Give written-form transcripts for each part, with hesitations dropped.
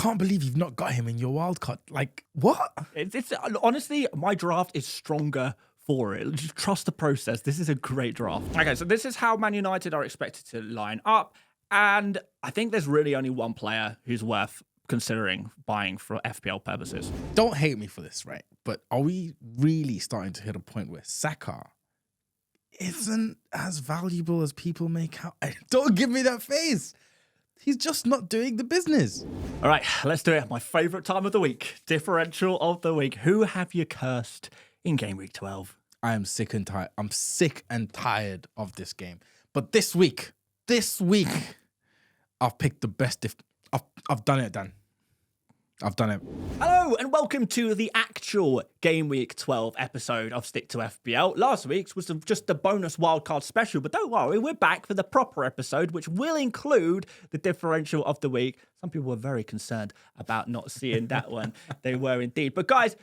can't believe you've not got him in your wildcard. Like, what? It's honestly, my draft is stronger for it. Just trust the process. This is a great draft. Okay, so this is how Man United are expected to line up. And I think there's really only one player who's worth considering buying for FPL purposes. Don't hate me for this, right? But are we really starting to hit a point where Saka isn't as valuable as people make out? Don't give me that face. He's just not doing the business. All right, let's do it. My favourite time of the week. Differential of the week. Who have you cursed in Game Week 12? I am sick and tired. I'm sick and tired of this game. But this week, I've picked the best. I've done it, Dan. I've done it. Hello and welcome to the actual Game Week 12 episode of Stick to FPL. Last week's was just the bonus wildcard special, but don't worry, we're back for the proper episode, which will include the differential of the week. Some people were very concerned about not seeing that one. They were indeed. But guys,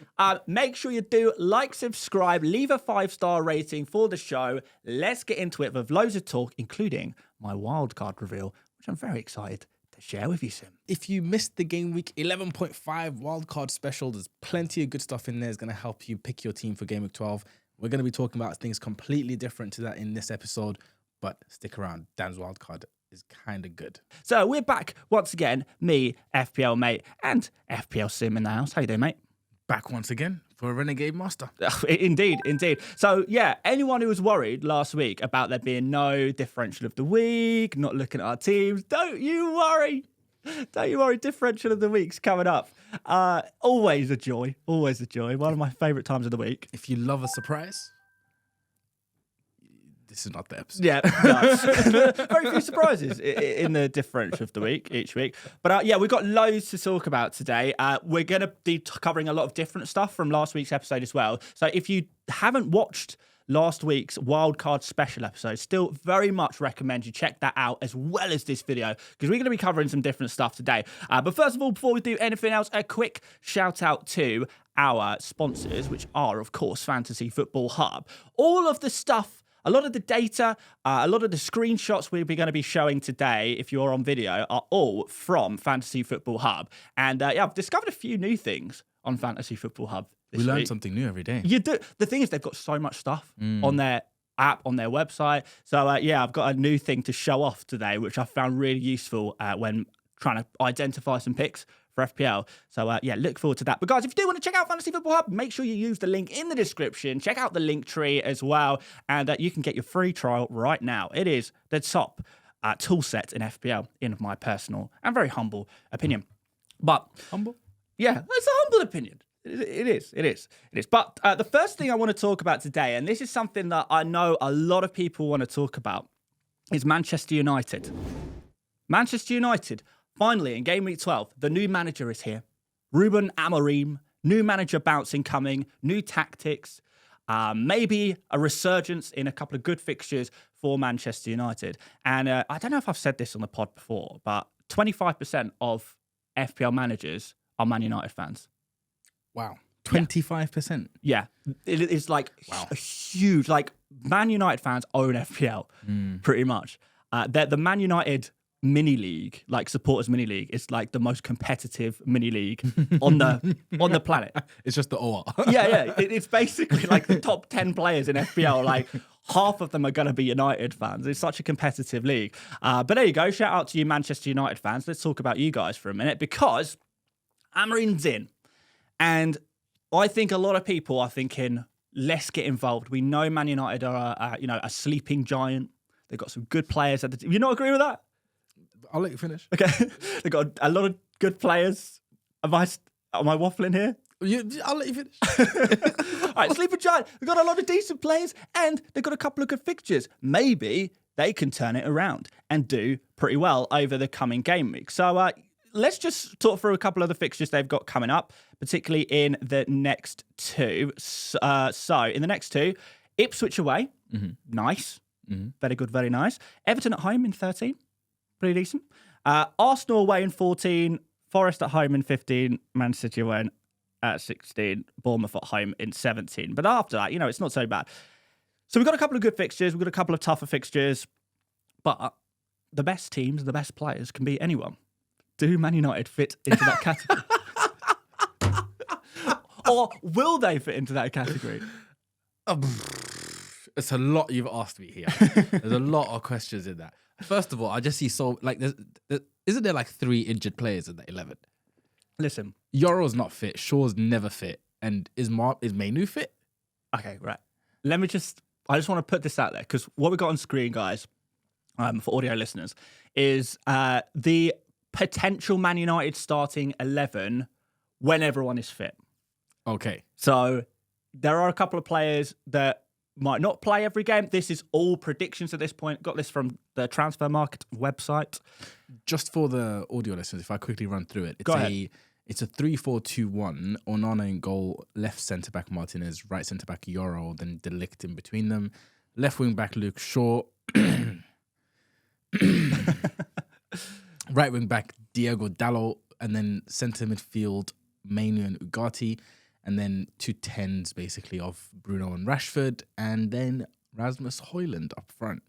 make sure you do like, subscribe, leave a 5-star rating for the show. Let's get into it with loads of talk, including my wildcard reveal, which I'm very excited to share with you soon. If you missed the Game Week 11.5 wildcard special, there's plenty of good stuff in there. It's going to help you pick your team for Game Week 12. We're going to be talking about things completely different to that in this episode, but stick around. Dan's wildcard is kind of good. So we're back once again, me, FPL Mate, and FPL Sim in the house. How you doing, mate? Back once again for a Renegade Master. Indeed. So, yeah, anyone who was worried last week about there being no differential of the week, not looking at our teams, don't you worry. Don't you worry. Differential of the week's coming up. Always a joy. Always a joy. One of my favourite times of the week. If you love a surprise, this is not the episode. Yeah, no. Very few surprises in the differential of the week, each week. But yeah, we've got loads to talk about today. We're going to be covering a lot of different stuff from last week's episode as well. So if you haven't watched last week's wildcard special episode, still very much recommend you check that out as well as this video, because we're going to be covering some different stuff today. But first of all, before we do anything else, a quick shout out to our sponsors, which are, of course, Fantasy Football Hub. All of the stuff, a lot of the data, a lot of the screenshots we're going to be showing today, if you're on video, are all from Fantasy Football Hub. And yeah, I've discovered a few new things on Fantasy Football Hub this We learn week. something new every day. You do. The thing is, they've got so much stuff on their app, on their website. So yeah, I've got a new thing to show off today, which I found really useful when trying to identify some picks for FPL. So yeah, look forward to that. But guys, if you do want to check out Fantasy Football Hub, make sure you use the link in the description. Check out the link tree as well, and you can get your free trial right now. It is the top tool set in FPL, in my personal and very humble opinion. But Humble? yeah, it's a humble opinion. It is. But the first thing I want to talk about today, and this is something that I know a lot of people want to talk about, is Manchester United. Manchester United, finally, in Game Week 12, the new manager is here. Ruben Amorim, new manager bouncing coming, new tactics, maybe a resurgence in a couple of good fixtures for Manchester United. And I don't know if I've said this on the pod before, but 25% of FPL managers are Man United fans. Wow. 25%. Yeah, it is like a huge, like Man United fans own FPL pretty much. The Man United mini league, like supporters mini league, is like the most competitive mini league on the planet. It's just the OR. Yeah. It's basically like the top 10 players in FPL. Like half of them are going to be United fans. It's such a competitive league. But there you go. Shout out to you, Manchester United fans. Let's talk about you guys for a minute, because Amorim's in. And I think a lot of people are thinking, let's get involved. We know Man United are a sleeping giant. They've got some good players at the team. You not agree with that? I'll let you finish. Okay. They've got a lot of good players. Am I waffling here? I'll let you finish. All right, sleeping giant. They've got a lot of decent players, and they've got a couple of good fixtures. Maybe they can turn it around and do pretty well over the coming game week. So let's just talk through a couple of the fixtures they've got coming up, particularly in the next two. So in the next two, Ipswich away. Mm-hmm. Nice. Mm-hmm. Very good, very nice. Everton at home in 13. Pretty decent. Arsenal away in 14. Forest at home in 15. Man City away at 16. Bournemouth at home in 17. But after that, it's not so bad. So we've got a couple of good fixtures. We've got a couple of tougher fixtures. But the best teams, the best players can beat anyone. Do Man United fit into that category? Or will they fit into that category? It's a lot you've asked me here. There's a lot of questions in that. First of all, I just see isn't there like 3 injured players in that 11? Listen. Yoro's not fit. Shaw's never fit. And is Mainu fit? Okay, right. I just want to put this out there because what we got on screen, guys, for audio listeners, is the potential Man United starting 11 when everyone is fit. Okay. So there are a couple of players that might not play every game. This is all predictions at this point. Got this from the Transfer Market website. Just for the audio listeners, if I quickly run through it, it's a 3-4-2-1. Onana in goal, left centre back Martinez, right centre back Yoro, then De Ligt in between them. Left wing back Luke Shaw. Right wing back Diego Dalot, and then centre midfield Mainu and Ugarte, and then 2 10s basically of Bruno and Rashford, and then Rasmus Haaland up front.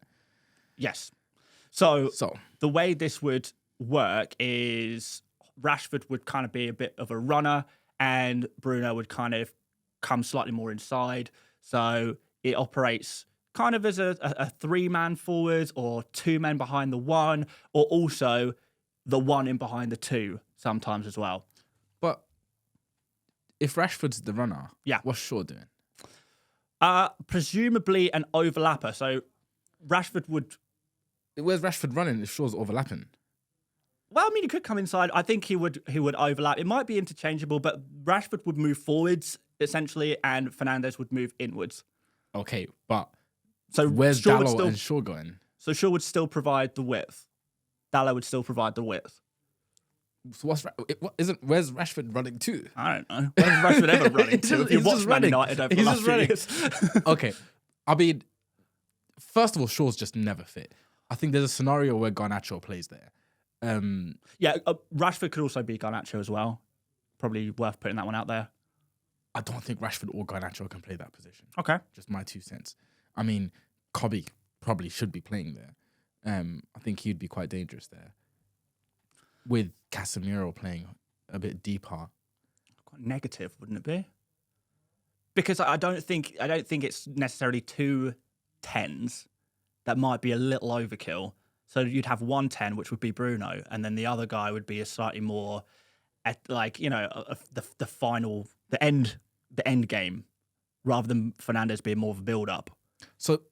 Yes. So the way this would work is Rashford would kind of be a bit of a runner, and Bruno would kind of come slightly more inside. So it operates kind of as a 3-man forward or 2 men behind the 1, or also the 1 in behind the 2 sometimes as well. But if Rashford's the runner, what's Shaw doing? Presumably an overlapper. So Rashford would... Where's Rashford running if Shaw's overlapping? Well, I mean, he could come inside. I think he would overlap. It might be interchangeable, but Rashford would move forwards, essentially, and Fernandes would move inwards. Okay, but so where's Dalot and Shaw going? So Shaw would still provide the width. Dalot would still provide the width. So where's Rashford running to? I don't know. Where's Rashford ever running to? If you watch Man United over the last few years. Okay. I mean, first of all, Shaw's just never fit. I think there's a scenario where Garnacho plays there. Rashford could also be Garnacho as well. Probably worth putting that one out there. I don't think Rashford or Garnacho can play that position. Okay. Just my 2 cents. I mean, Kobe probably should be playing there. I think he'd be quite dangerous there. With Casemiro playing a bit deeper. Quite negative, wouldn't it be? Because I don't think it's necessarily 2 10s. That might be a little overkill. So you'd have 1 10, which would be Bruno, and then the other guy would be a slightly more, the end game, rather than Fernandes being more of a build up. So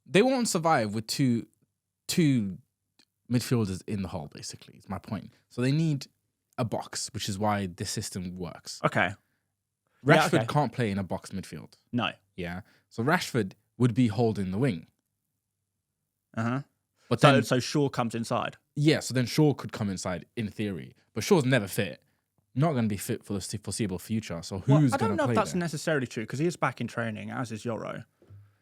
they won't survive with two midfielders in the hole. Basically, is my point. So they need a box, which is why this system works. Okay. Rashford can't play in a box midfield. No. Yeah. So Rashford would be holding the wing. But so Shaw comes inside. Yeah, so then Shaw could come inside in theory, but Shaw's never fit. Not going to be fit for the foreseeable future. So who's going to play? I don't know if that's necessarily true because he is back in training, as is Yoro.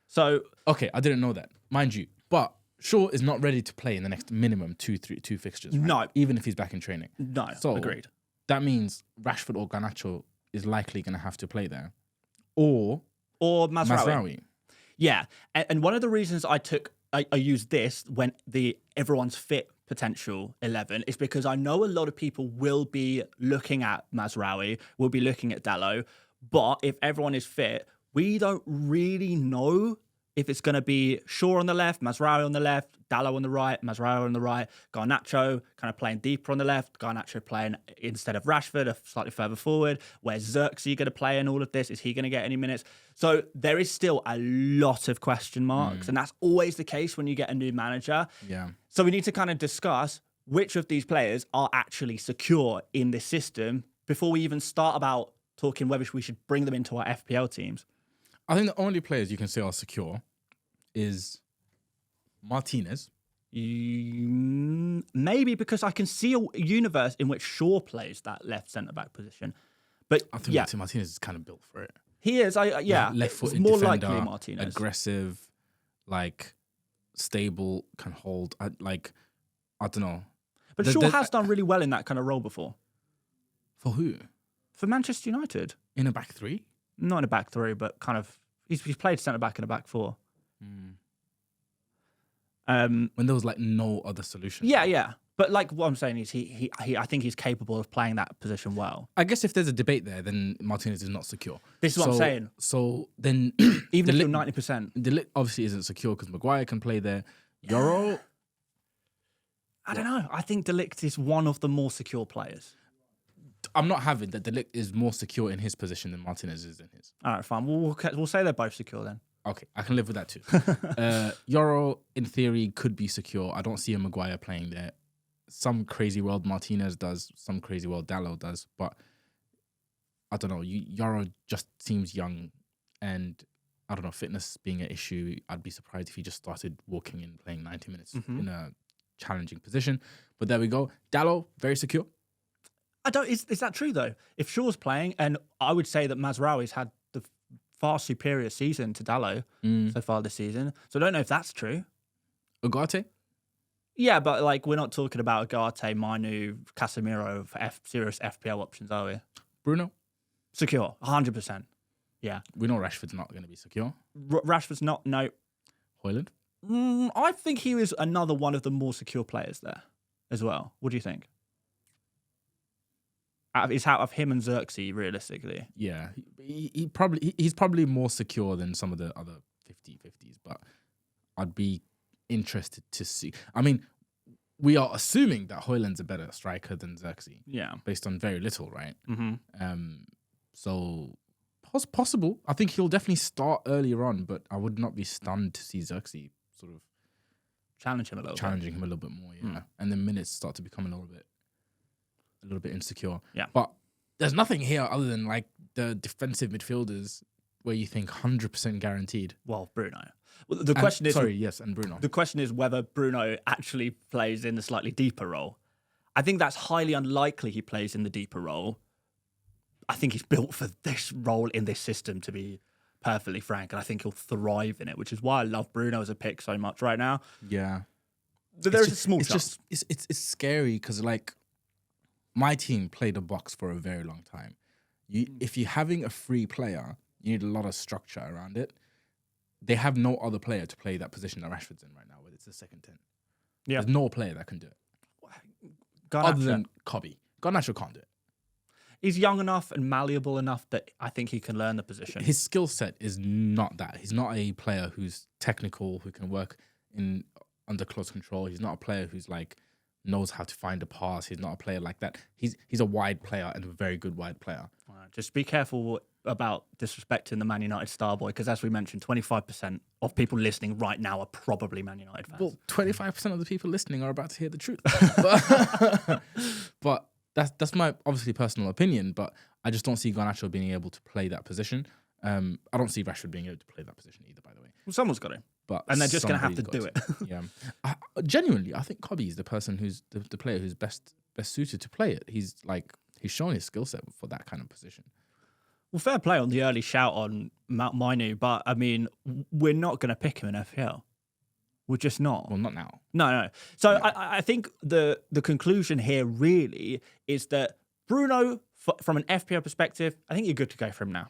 So okay, I didn't know that, mind you. But Shaw is not ready to play in the next minimum two fixtures. Right? No, even if he's back in training. No, so agreed. That means Rashford or Garnacho is likely going to have to play there, or Mazraoui. Yeah, and one of the reasons I used this when the everyone's fit potential 11 is because I know a lot of people will be looking at Mazraoui, will be looking at Dalot, but if everyone is fit, we don't really know if it's going to be Shaw on the left, Mazraoui on the left, Dalot on the right, Mazraoui on the right, Garnacho kind of playing deeper on the left, Garnacho playing instead of Rashford, slightly further forward. Where's Xerxes going to play in all of this? Is he going to get any minutes? So there is still a lot of question marks, and that's always the case when you get a new manager. Yeah. So we need to kind of discuss which of these players are actually secure in this system before we even start about talking whether we should bring them into our FPL teams. I think the only players you can say are secure is Martinez. Maybe because I can see a universe in which Shaw plays that left centre-back position. But I think Martinez is kind of built for it. He is. Left-footed more defender, likely Martinez. Aggressive, stable, can hold. I don't know. But Shaw has done really well in that kind of role before. For who? For Manchester United. In a back three? Not in a back three, but kind of he's played centre back in a back four. When there was no other solution. Yeah. But like what I'm saying is he I think he's capable of playing that position well. I guess if there's a debate there, then Martinez is not secure. This is what I'm saying. So then, Even if you're 90%. Delict obviously isn't secure because Maguire can play there. Euro, I don't know. I think Delict is one of the more secure players. I'm not having that. Delict is more secure in his position than Martinez is in his. All right, fine. We'll say they're both secure then. Okay, I can live with that too. Euro, in theory, could be secure. I don't see a Maguire playing there. Some crazy world Martinez does, some crazy world Dalot does, but I don't know. Euro just seems young, and I don't know, fitness being an issue. I'd be surprised if he just started walking in playing 90 minutes in a challenging position. But there we go. Dalot, very secure. Is that true though? If Shaw's playing, and I would say that Mazraoui's had the far superior season to Dalot so far this season. So I don't know if that's true. Ugarte? Yeah, but like we're not talking about Ugarte, Manu, Casemiro for serious FPL options, are we? Bruno? Secure, 100%. Yeah. We know Rashford's not going to be secure. Rashford's not, no. Haaland? I think he was another one of the more secure players there as well. What do you think? Out of him and Xerxes, realistically. Yeah. He's probably more secure than some of the other 50-50s, but I'd be interested to see. I mean, we are assuming that Haaland's a better striker than Xerxes. Yeah. Based on very little, right? Mm-hmm. So possible. I think he'll definitely start earlier on, but I would not be stunned to see Xerxes sort of challenging him a little bit more, yeah. And then minutes start to become a little bit insecure. Yeah. But there's nothing here other than like the defensive midfielders where you think 100% guaranteed. Well, Bruno. Well, the question is... and Bruno. The question is whether Bruno actually plays in a slightly deeper role. I think that's highly unlikely he plays in the deeper role. I think he's built for this role in this system, to be perfectly frank, and I think he'll thrive in it, which is why I love Bruno as a pick so much right now. Yeah. There's a small chance. It's scary because, like, my team played a box for a very long time. If you're having a free player, you need a lot of structure around it. They have no other player to play that position that Rashford's in right now, where it's the second 10. Yeah. There's no player that can do it. Other than Kobe. Garnacho can't do it. He's young enough and malleable enough that I think he can learn the position. His skill set is not that. He's not a player who's technical, who can work under close control. He's not a player who's like knows how to find a pass. He's not a player like that. He's a wide player and a very good wide player. Just be careful about disrespecting the Man United star boy, because as we mentioned, 25% of people listening right now are probably Man United fans. Well, 25% of the people listening are about to hear the truth. But that's my obviously personal opinion, but I just don't see Garnacho being able to play that position. I don't see Rashford being able to play that position either, by the way. Well, someone's got to. And they're just going to have to do it. Yeah. Genuinely, I think Kobe is the person who's the player who's best suited to play it. He's shown his skill set for that kind of position. Well, fair play on the early shout on Manu, but I mean, we're not going to pick him in FPL. We're just not. Well, not now. No. So I think the conclusion here really is that Bruno, from an FPL perspective, I think you're good to go for him now.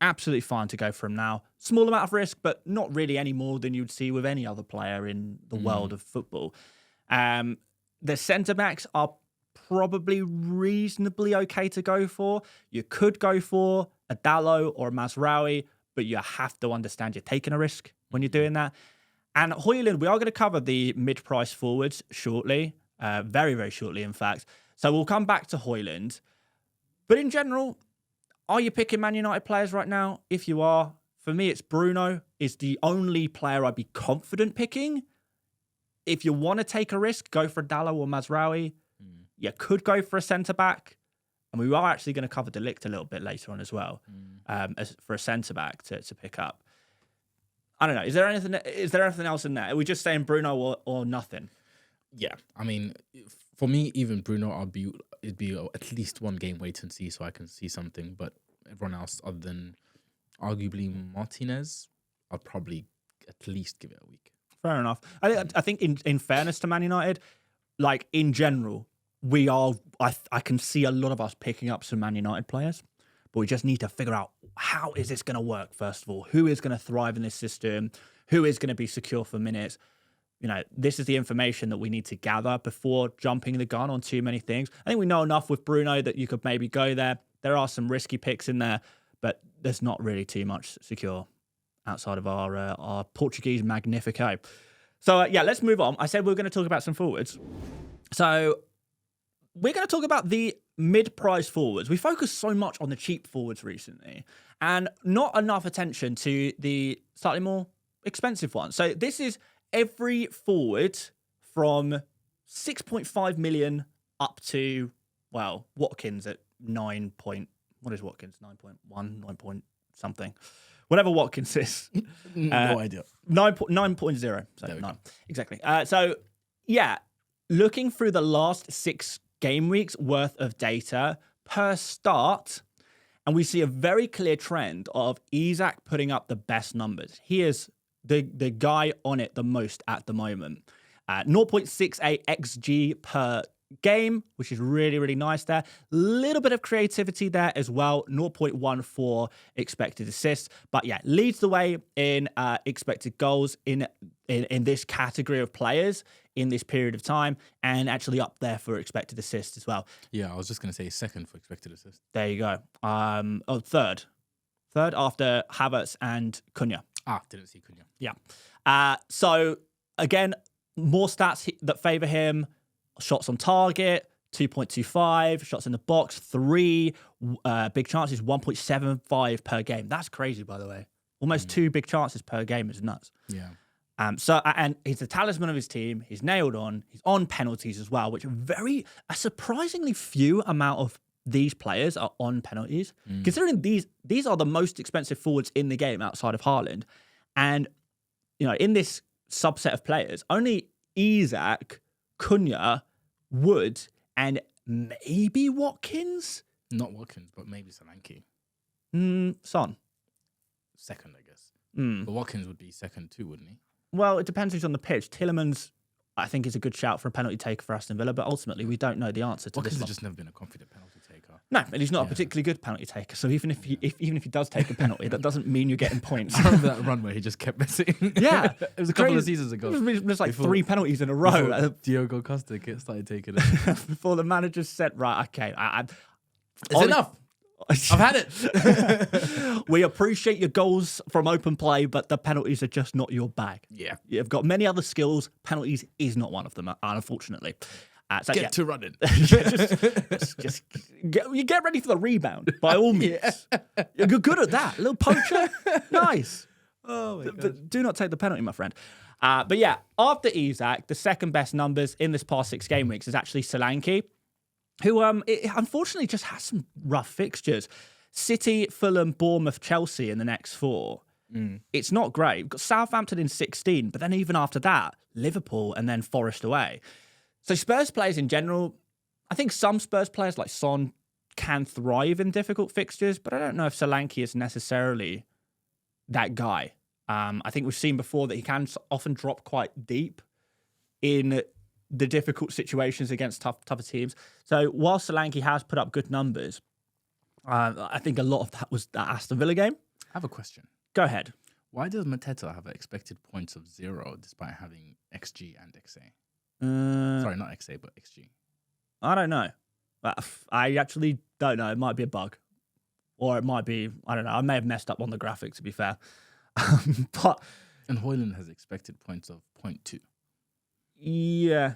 Absolutely fine to go for him now. Small amount of risk, but not really any more than you'd see with any other player in the world of football. The centre-backs are probably reasonably okay to go for. You could go for a Dalot or a Mazraoui, but you have to understand you're taking a risk when you're doing that. And Haaland, we are going to cover the mid-price forwards shortly, very, very shortly, in fact. So we'll come back to Haaland. But in general, are you picking Man United players right now? If you are, for me, it's Bruno is the only player I'd be confident picking. If you want to take a risk, go for Dalot or Mazraoui. You could go for a centre-back. And we are actually going to cover Delict a little bit later on as well, for a centre-back to pick up. I don't know. Is there anything else in there? Are we just saying Bruno or nothing? Yeah. I mean, for me, even Bruno, it'd be at least one game wait and see so I can see something. But everyone else, other than arguably Martinez, I'd probably at least give it a week. Fair enough. I think in fairness to Man United, like in general, I can see a lot of us picking up some Man United players, but we just need to figure out how is this going to work, first of all? Who is going to thrive in this system? Who is going to be secure for minutes? this is the information that we need to gather before jumping the gun on too many things. I think we know enough with Bruno that you could maybe go there. There are some risky picks in there, but there's not really too much secure outside of our Portuguese Magnifico. So, let's move on. I said we were going to talk about some forwards. So, we're going to talk about the mid-price forwards. We focused so much on the cheap forwards recently and not enough attention to the slightly more expensive ones. So, this is every forward from 6.5 million up to, Watkins at 9 point... What is Watkins? 9.1, 9 point something. Whatever Watkins is. No idea. 9.0. So 9. Exactly. Looking through the last 6 game weeks worth of data per start, and we see a very clear trend of Isak putting up the best numbers. He is the guy on it the most at the moment. 0.68 XG per game, which is really, really nice there. Little bit of creativity there as well. 0.14 expected assists. But leads the way in expected goals in this category of players in this period of time, and actually up there for expected assists as well. Yeah, I was just going to say second for expected assists. There you go. Third. Third after Havertz and Cunha. Didn't see Cunha. Yeah. So, again, more stats that favour him. Shots on target, 2.25. Shots in the box, 3. Big chances, 1.75 per game. That's crazy, by the way. Almost 2 big chances per game is nuts. Yeah. And he's the talisman of his team. He's nailed on. He's on penalties as well, which a surprisingly few amount of these players are on penalties. Considering these are the most expensive forwards in the game outside of Haaland. And, in this subset of players, only Isak, Cunha, Wood, and maybe Watkins? Not Watkins, but maybe Solanke. Son. Second, I guess. But Watkins would be second too, wouldn't he? Well, it depends who's on the pitch. Tillemans, I think, is a good shout for a penalty taker for Aston Villa, but ultimately we don't know the answer to Watkins this one. has just never been a confident penalty taker. No, and he's not a particularly good penalty taker. So even if he does take a penalty, that doesn't mean you're getting points. I remember that run where he just kept missing. Yeah, it was a couple of seasons ago. It was like 3 penalties in a row. Diogo Costa started taking it. Before the manager said, right, okay, it's enough. I've had it. We appreciate your goals from open play, but the penalties are just not your bag. Yeah. You've got many other skills. Penalties is not one of them, unfortunately. Get to running. just get ready for the rebound, by all means. You're good at that. A little poacher. Nice. Oh, my God. But do not take the penalty, my friend. But after Isak, the second best numbers in this past 6 game weeks is actually Solanke, who unfortunately just has some rough fixtures. City, Fulham, Bournemouth, Chelsea in the next 4. It's not great. We've got Southampton in 16, but then even after that, Liverpool and then Forest away. So Spurs players in general, I think some Spurs players like Son can thrive in difficult fixtures, but I don't know if Solanke is necessarily that guy. I think we've seen before that he can often drop quite deep in the difficult situations against tougher teams. So while Solanke has put up good numbers, I think a lot of that was that Aston Villa game. I have a question. Go ahead. Why does Mateta have expected points of 0 despite having XG and XA? Sorry, not XA, but XG. I don't know. I actually don't know. It might be a bug. Or it might be, I don't know. I may have messed up on the graphic, to be fair. And Haaland has expected points of 0.2. Yeah.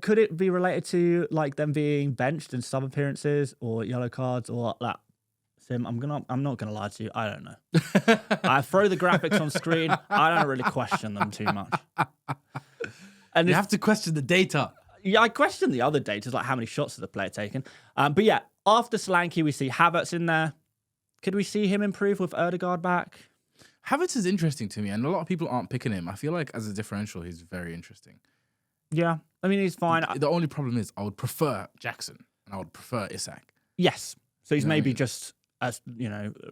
Could it be related to like them being benched in sub appearances or yellow cards or that? Sim, I'm not gonna lie to you. I don't know. I throw the graphics on screen. I don't really question them too much. And you have to question the data. Yeah, I question the other data, like how many shots has the player taken. But yeah, after Solanke, we see Havertz in there. Could we see him improve with Ødegaard back? Havertz is interesting to me, and a lot of people aren't picking him. I feel like as a differential, he's very interesting. Yeah, I mean, he's fine. The only problem is I would prefer Jackson, and I would prefer Isak. Yes. So he's maybe just a,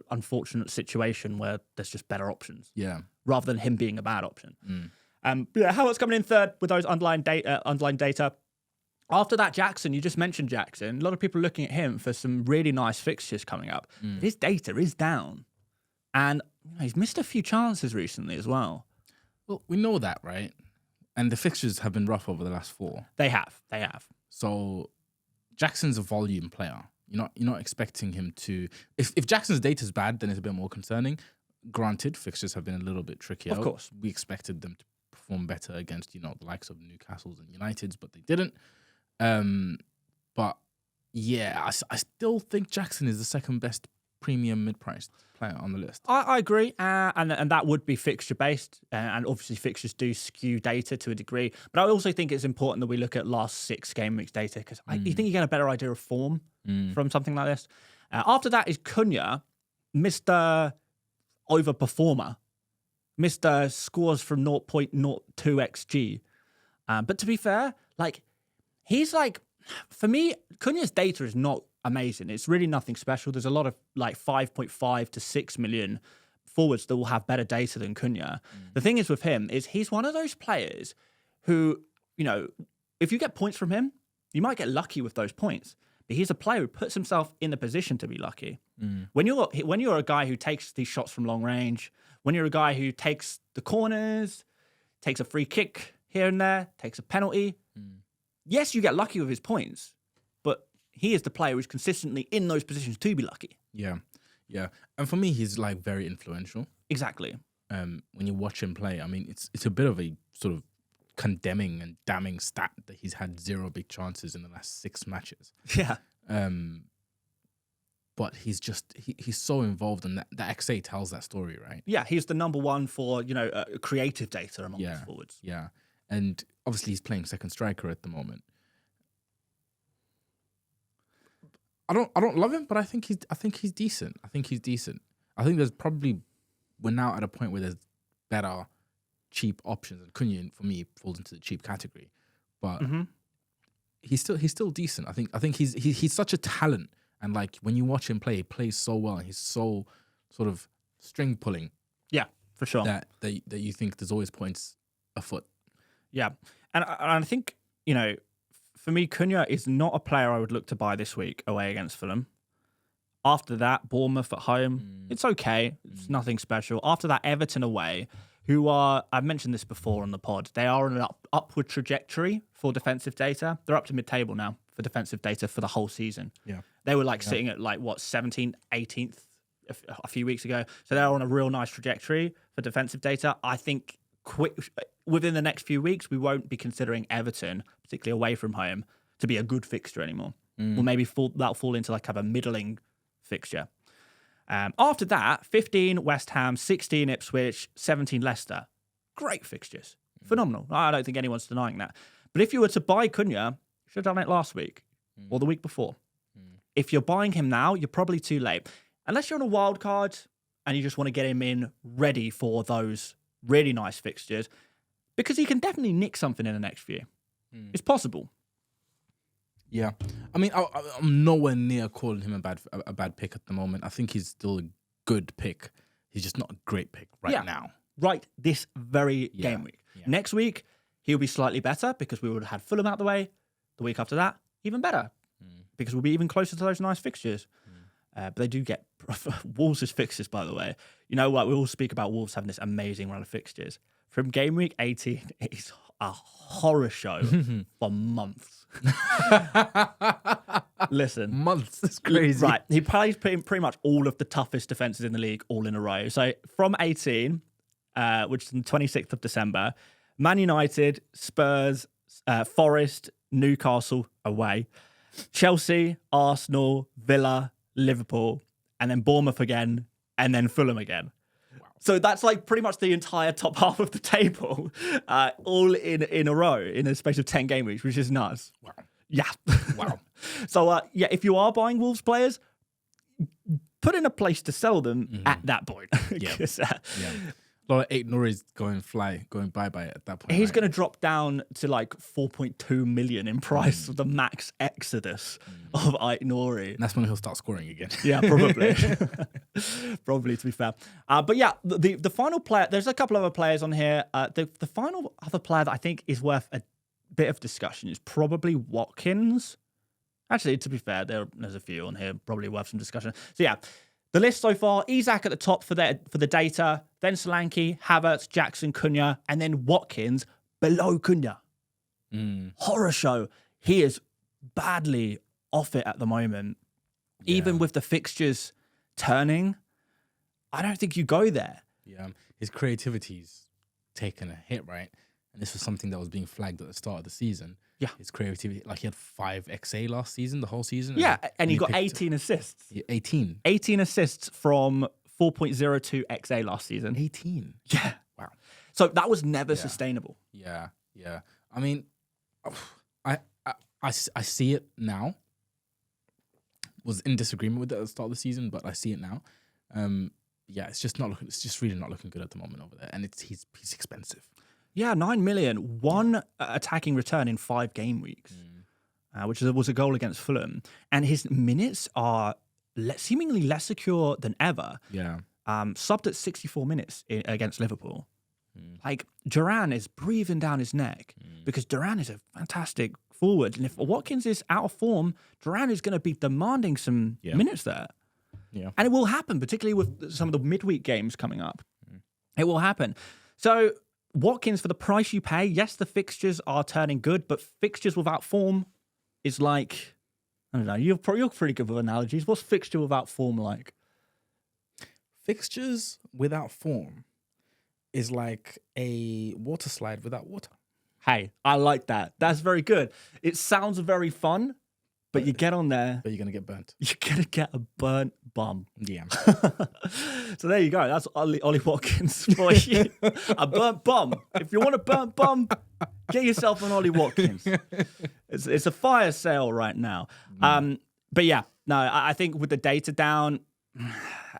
unfortunate situation where there's just better options. Yeah. Rather than him being a bad option. Yeah, Havertz coming in third with those underlying data. After that, Jackson, you just mentioned Jackson. A lot of people are looking at him for some really nice fixtures coming up. His data is down. And he's missed a few chances recently as well. Well, we know that, right? And the fixtures have been rough over the last 4. They have. So Jackson's a volume player. You're not expecting him to. If Jackson's data is bad, then it's a bit more concerning. Granted, fixtures have been a little bit trickier. Of course, we expected them to perform better against the likes of Newcastles and Uniteds, but they didn't. But yeah, I still think Jackson is the second best premium mid-priced player on the list. I agree, and that would be fixture based, and obviously fixtures do skew data to a degree. But I also think it's important that we look at last 6 game weeks data because you think you get a better idea of form from something like this. After that is Cunha, Mr. Overperformer, Mr. Scores from 0.02 xg. But to be fair, he's for me, Cunha's data is not amazing. It's really nothing special. There's a lot of 5.5 to 6 million forwards that will have better data than Cunha. The thing is with him is he's one of those players who, if you get points from him, you might get lucky with those points. But he's a player who puts himself in the position to be lucky. When you're a guy who takes these shots from long range, when you're a guy who takes the corners, takes a free kick here and there, takes a penalty, yes, you get lucky with his points, but he is the player who's consistently in those positions to be lucky. Yeah. And for me, he's very influential. Exactly. When you watch him play, I mean, it's a bit of a sort of condemning and damning stat that he's had 0 big chances in the last 6 matches. Yeah. But he's so involved, and that XA tells that story, right? Yeah, he's the number one for creative data among his forwards. Yeah, and obviously he's playing second striker at the moment. I don't love him, but I think he's decent. I think there's probably, we're now at a point where there's better cheap options, and Cunha for me falls into the cheap category, but he's still decent. I think he's such a talent, and when you watch him play, he plays so well, and he's so sort of string pulling. Yeah, for sure. That you think there's always points afoot. Yeah, and I think for me, Cunha is not a player I would look to buy this week away against Fulham. After that, Bournemouth at home, it's okay. It's nothing special. After that, Everton away, who are, I've mentioned this before on the pod, they are on an upward trajectory for defensive data. They're up to mid-table now for defensive data for the whole season. Yeah. They were sitting at 17th, 18th a few weeks ago. So they're on a real nice trajectory for defensive data. I think within the next few weeks, we won't be considering Everton, particularly away from home, to be a good fixture anymore. Or maybe that'll fall into a middling fixture. After that, 15 West Ham, 16 Ipswich, 17 Leicester. Great fixtures. Phenomenal. I don't think anyone's denying that. But if you were to buy Cunha, you should have done it last week or the week before. If you're buying him now, you're probably too late. Unless you're on a wild card and you just want to get him in ready for those really nice fixtures, because he can definitely nick something in the next few. It's possible. Yeah, I mean, I'm nowhere near calling him a bad pick at the moment. I think he's still a good pick. He's just not a great pick now. Right, this very game week. Yeah. Next week, he'll be slightly better because we would have had Fulham out the way. The week after that, even better because we'll be even closer to those nice fixtures. But they do get Wolves' fixtures, by the way. You know what? We all speak about Wolves having this amazing run of fixtures. From game week 18, it's a horror show for months. Listen. Months? That's crazy. Right. He plays pretty much all of the toughest defences in the league all in a row. So from 18, which is the 26th of December, Man United, Spurs, Forest, Newcastle away, Chelsea, Arsenal, Villa, Liverpool, and then Bournemouth again, and then Fulham again. Wow. So that's pretty much the entire top half of the table, all in a row in a space of 10 game weeks, which is nuts. Wow. Yeah. Wow. So, if you are buying Wolves put in a place to sell them at that point. Yeah. A lot of 8 Norris going bye-bye at that point. He's going to drop down to 4.2 million in price of the max exodus of Ait Nouri. And that's when he'll start scoring again. Yeah, probably. Probably, to be fair. But yeah, the final player, there's a couple other players on here. The final other player that I think is worth a bit of discussion is probably Watkins. Actually, to be fair, there's a few on here probably worth some discussion. So yeah, the list so far, Isak at the top for the data, then Solanke, Havertz, Jackson, Cunha, and then Watkins below Cunha. Mm. Horror show. He is badly off it at the moment. Yeah. Even with the fixtures turning, I don't think you go there. Yeah, his creativity's taken a hit, right? And this was something that was being flagged at the start of the season. Yeah. His creativity, like he had 5 XA last season, the whole season. Yeah, and he got picked 18 assists. 18. 18 assists from 4.02 XA last season. 18. Yeah. Wow. So that was never sustainable. Yeah, yeah. I mean, I see it now. Was in disagreement with it at the start of the season, but I see it now. Yeah, it's just not looking. It's just really not looking good at the moment over there, and he's expensive. Yeah, 9 million, one attacking return in 5 game weeks, which was a goal against Fulham, and his minutes are seemingly less secure than ever. Yeah, subbed at 64 minutes against Liverpool. Like Duran is breathing down his neck because Duran is a fantastic forward, and if Watkins is out of form, Duran is going to be demanding some minutes there. Yeah, and it will happen, particularly with some of the midweek games coming up. It will happen. So Watkins, for the price you pay, yes, the fixtures are turning good, but fixtures without form is like, I don't know. You're pretty good with analogies. What's fixture without form like? fixtures without form is like a water slide without water. Hey, I like that. That's very good. It sounds very fun, but you get on there, But you're gonna get burnt. you're going to get a burnt bum. Yeah. So there you go. That's Ollie Watkins for you. A burnt bum. If you want a burnt bum, get yourself an Ollie Watkins. It's a fire sale right now. But yeah, no, I think with the data down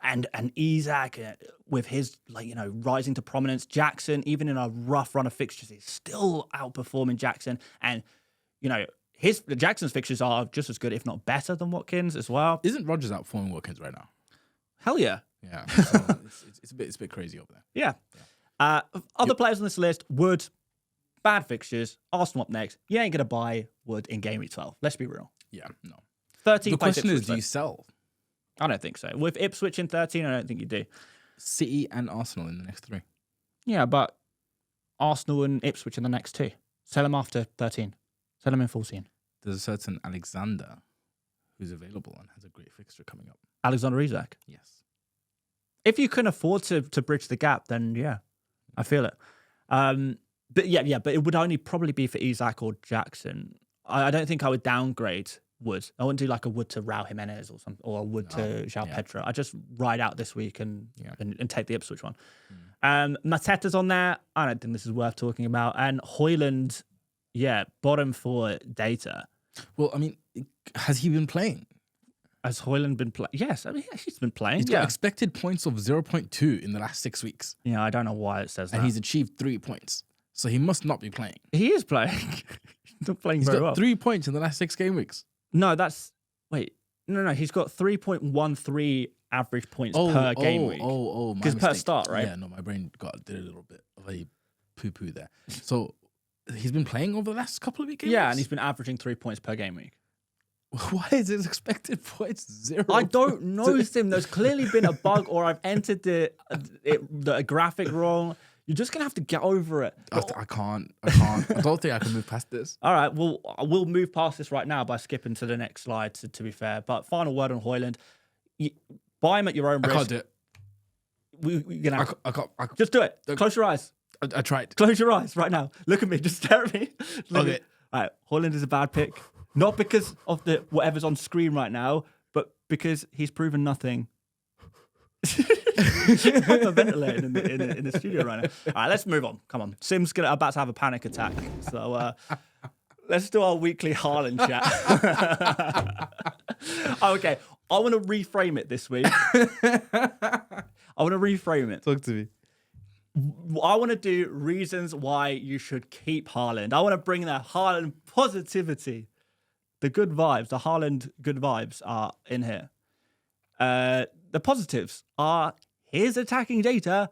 and Isak with his rising to prominence, Jackson, even in a rough run of fixtures, is still outperforming Jackson. And Jackson's fixtures are just as good, if not better, than Watkins as well. Isn't Rodgers outperforming Watkins right now? Hell yeah. Yeah. So it's a bit crazy over there. Yeah. Other players on this list, Wood, bad fixtures, Arsenal up next. You ain't going to buy Wood in Game Week 12. Let's be real. Yeah, no. 13 The question is, Ipswich, do you sell I don't think so. With Ipswich in 13, I don't think you do. City and Arsenal in the next 3? Yeah, but Arsenal and Ipswich in the next 2. Sell them after 13. Sell them in 14. There's a certain Alexander who's available and has a great fixture coming up. Alexander Isak. Yes. If you can afford to bridge the gap, then yeah, I feel it. But it would only probably be for Isak or Jackson. I don't think I would downgrade Wood. I wouldn't do like a Wood to Raul Jimenez or something, or a Wood to João Pedro. I just ride out this week and take the Ipswich one. Mateta's on there. I don't think this is worth talking about. And Haaland, bottom for data. Well, I mean, has he been playing? Has Haaland been playing? Yes, I mean, he's been playing. He's got expected points of 0.2 in the last 6 weeks. Yeah, I don't know why it says that. And he's achieved 3 points. So he must not be playing. He is playing. He's not playing very well. He's got 3 points in the last 6 game weeks. No, he's got 3.13 average points per game week. My because per start, right? Yeah, no, my brain did a little bit of a poo-poo there. So he's been playing over the last couple of weeks? Yeah, and he's been averaging 3 points per game week. Why is his expected points 0? I don't know, Sim. There's clearly been a bug, or I've entered the graphic wrong. You're just going to have to get over it. I can't. I don't think I can move past this. All right, well, we'll move past this right now by skipping to the next slide, to be fair. But final word on Haaland. Buy him at your own risk. I can't do it. We're gonna I can't. Just do it. Close your eyes. I tried. Close your eyes right now. Look at me. Just stare at me. Okay. All right, Haaland is a bad pick. Not because of the whatever's on screen right now, but because he's proven nothing. I'm ventilating in the studio right now. All right, let's move on. Come on. Sim's about to have a panic attack. So let's do our weekly Haaland chat. Okay, I want to reframe it this week. Talk to me. I want to do reasons why you should keep Haaland. I want to bring the Haaland positivity. The good vibes, the Haaland good vibes are in here. The positives are his attacking data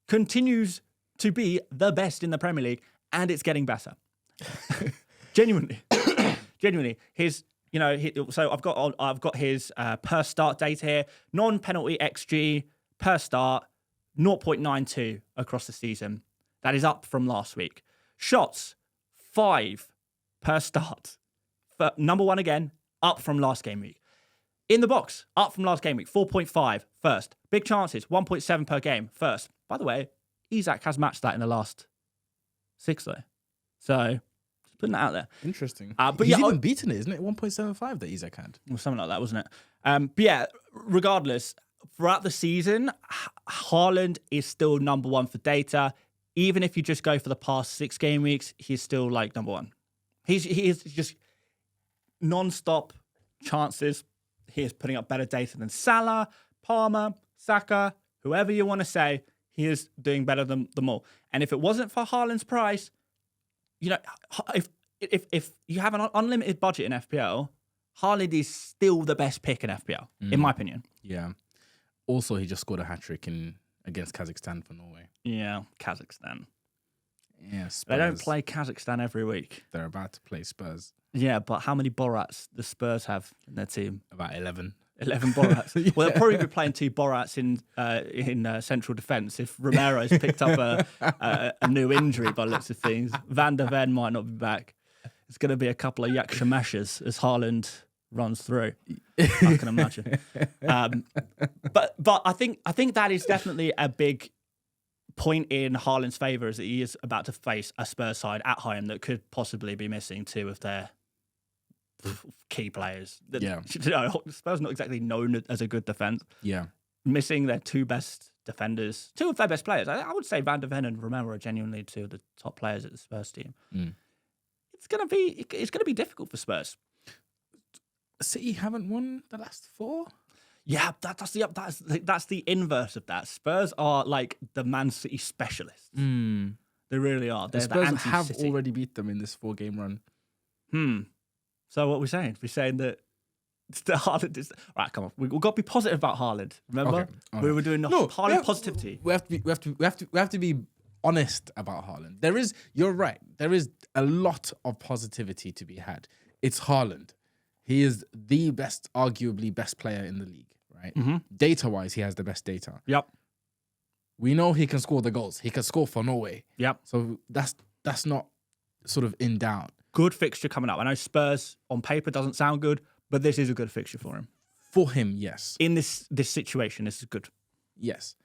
continues to be the best in the Premier League, and it's getting better. Genuinely. His, so I've got his per start data here. Non-penalty XG per start, 0.92 across the season. That is up from last week. Shots, 5 per start. Number 1 again, up from last game week. In the box, up from last game week, 4.5 first. Big chances, 1.7 per game first. By the way, Isak has matched that in the last 6 though. So, just putting that out there. Interesting. But he's yeah, even beaten it, isn't it? 1.75 that Isak had. Or something like that, wasn't it? But yeah, regardless, throughout the season, Haaland is still number 1 for data. Even if you just go for the past 6 game weeks, he's still like number 1. He is just non-stop chances. He is putting up better data than Salah, Palmer, Saka, whoever you want to say. He is doing better than them all. And if it wasn't for Haaland's price, you know, if you have an unlimited budget in FPL, Haaland is still the best pick in FPL, in my opinion. Yeah. Also, he just scored a hat-trick against Kazakhstan for Norway. Yeah, Kazakhstan. Yeah, Spurs. They don't play Kazakhstan every week. They're about to play Spurs. Yeah, but how many Borats the Spurs have in their team? About 11. 11 Borats. Yeah. Well, they'll probably be playing 2 Borats in central defence if Romero's picked up a new injury by the looks of things. Van der Ven might not be back. It's going to be a couple of Yakshemashers as Haaland runs through. I can imagine. But I think that is definitely a big point in Haaland's favour, is that he is about to face a Spurs side at home that could possibly be missing 2 of their key players. Yeah. You know, Spurs not exactly known as a good defence. Yeah. Missing their 2 best defenders, 2 of their best players. I would say Van der Ven and Romero are genuinely 2 of the top players at the Spurs team. It's gonna be difficult for Spurs. City haven't won the last 4? Yeah, that's the inverse of that. Spurs are like the Man City specialists. They really are. They're Spurs the have anti-City. already beat them in this 4-game run. So what are we saying? We're saying that Haaland is... Right, come on. We've got to be positive about Haaland. Remember? Okay. We were doing Haaland positivity. We have to be honest about Haaland. You're right. There is a lot of positivity to be had. It's Haaland. He is the arguably best player in the league, right? Data-wise, he has the best data. Yep. We know he can score the goals. He can score for Norway. Yep. So that's not sort of in doubt. Good fixture coming up. I know Spurs on paper doesn't sound good, but this is a good fixture for him. For him, yes. In this situation, this is good. Yes.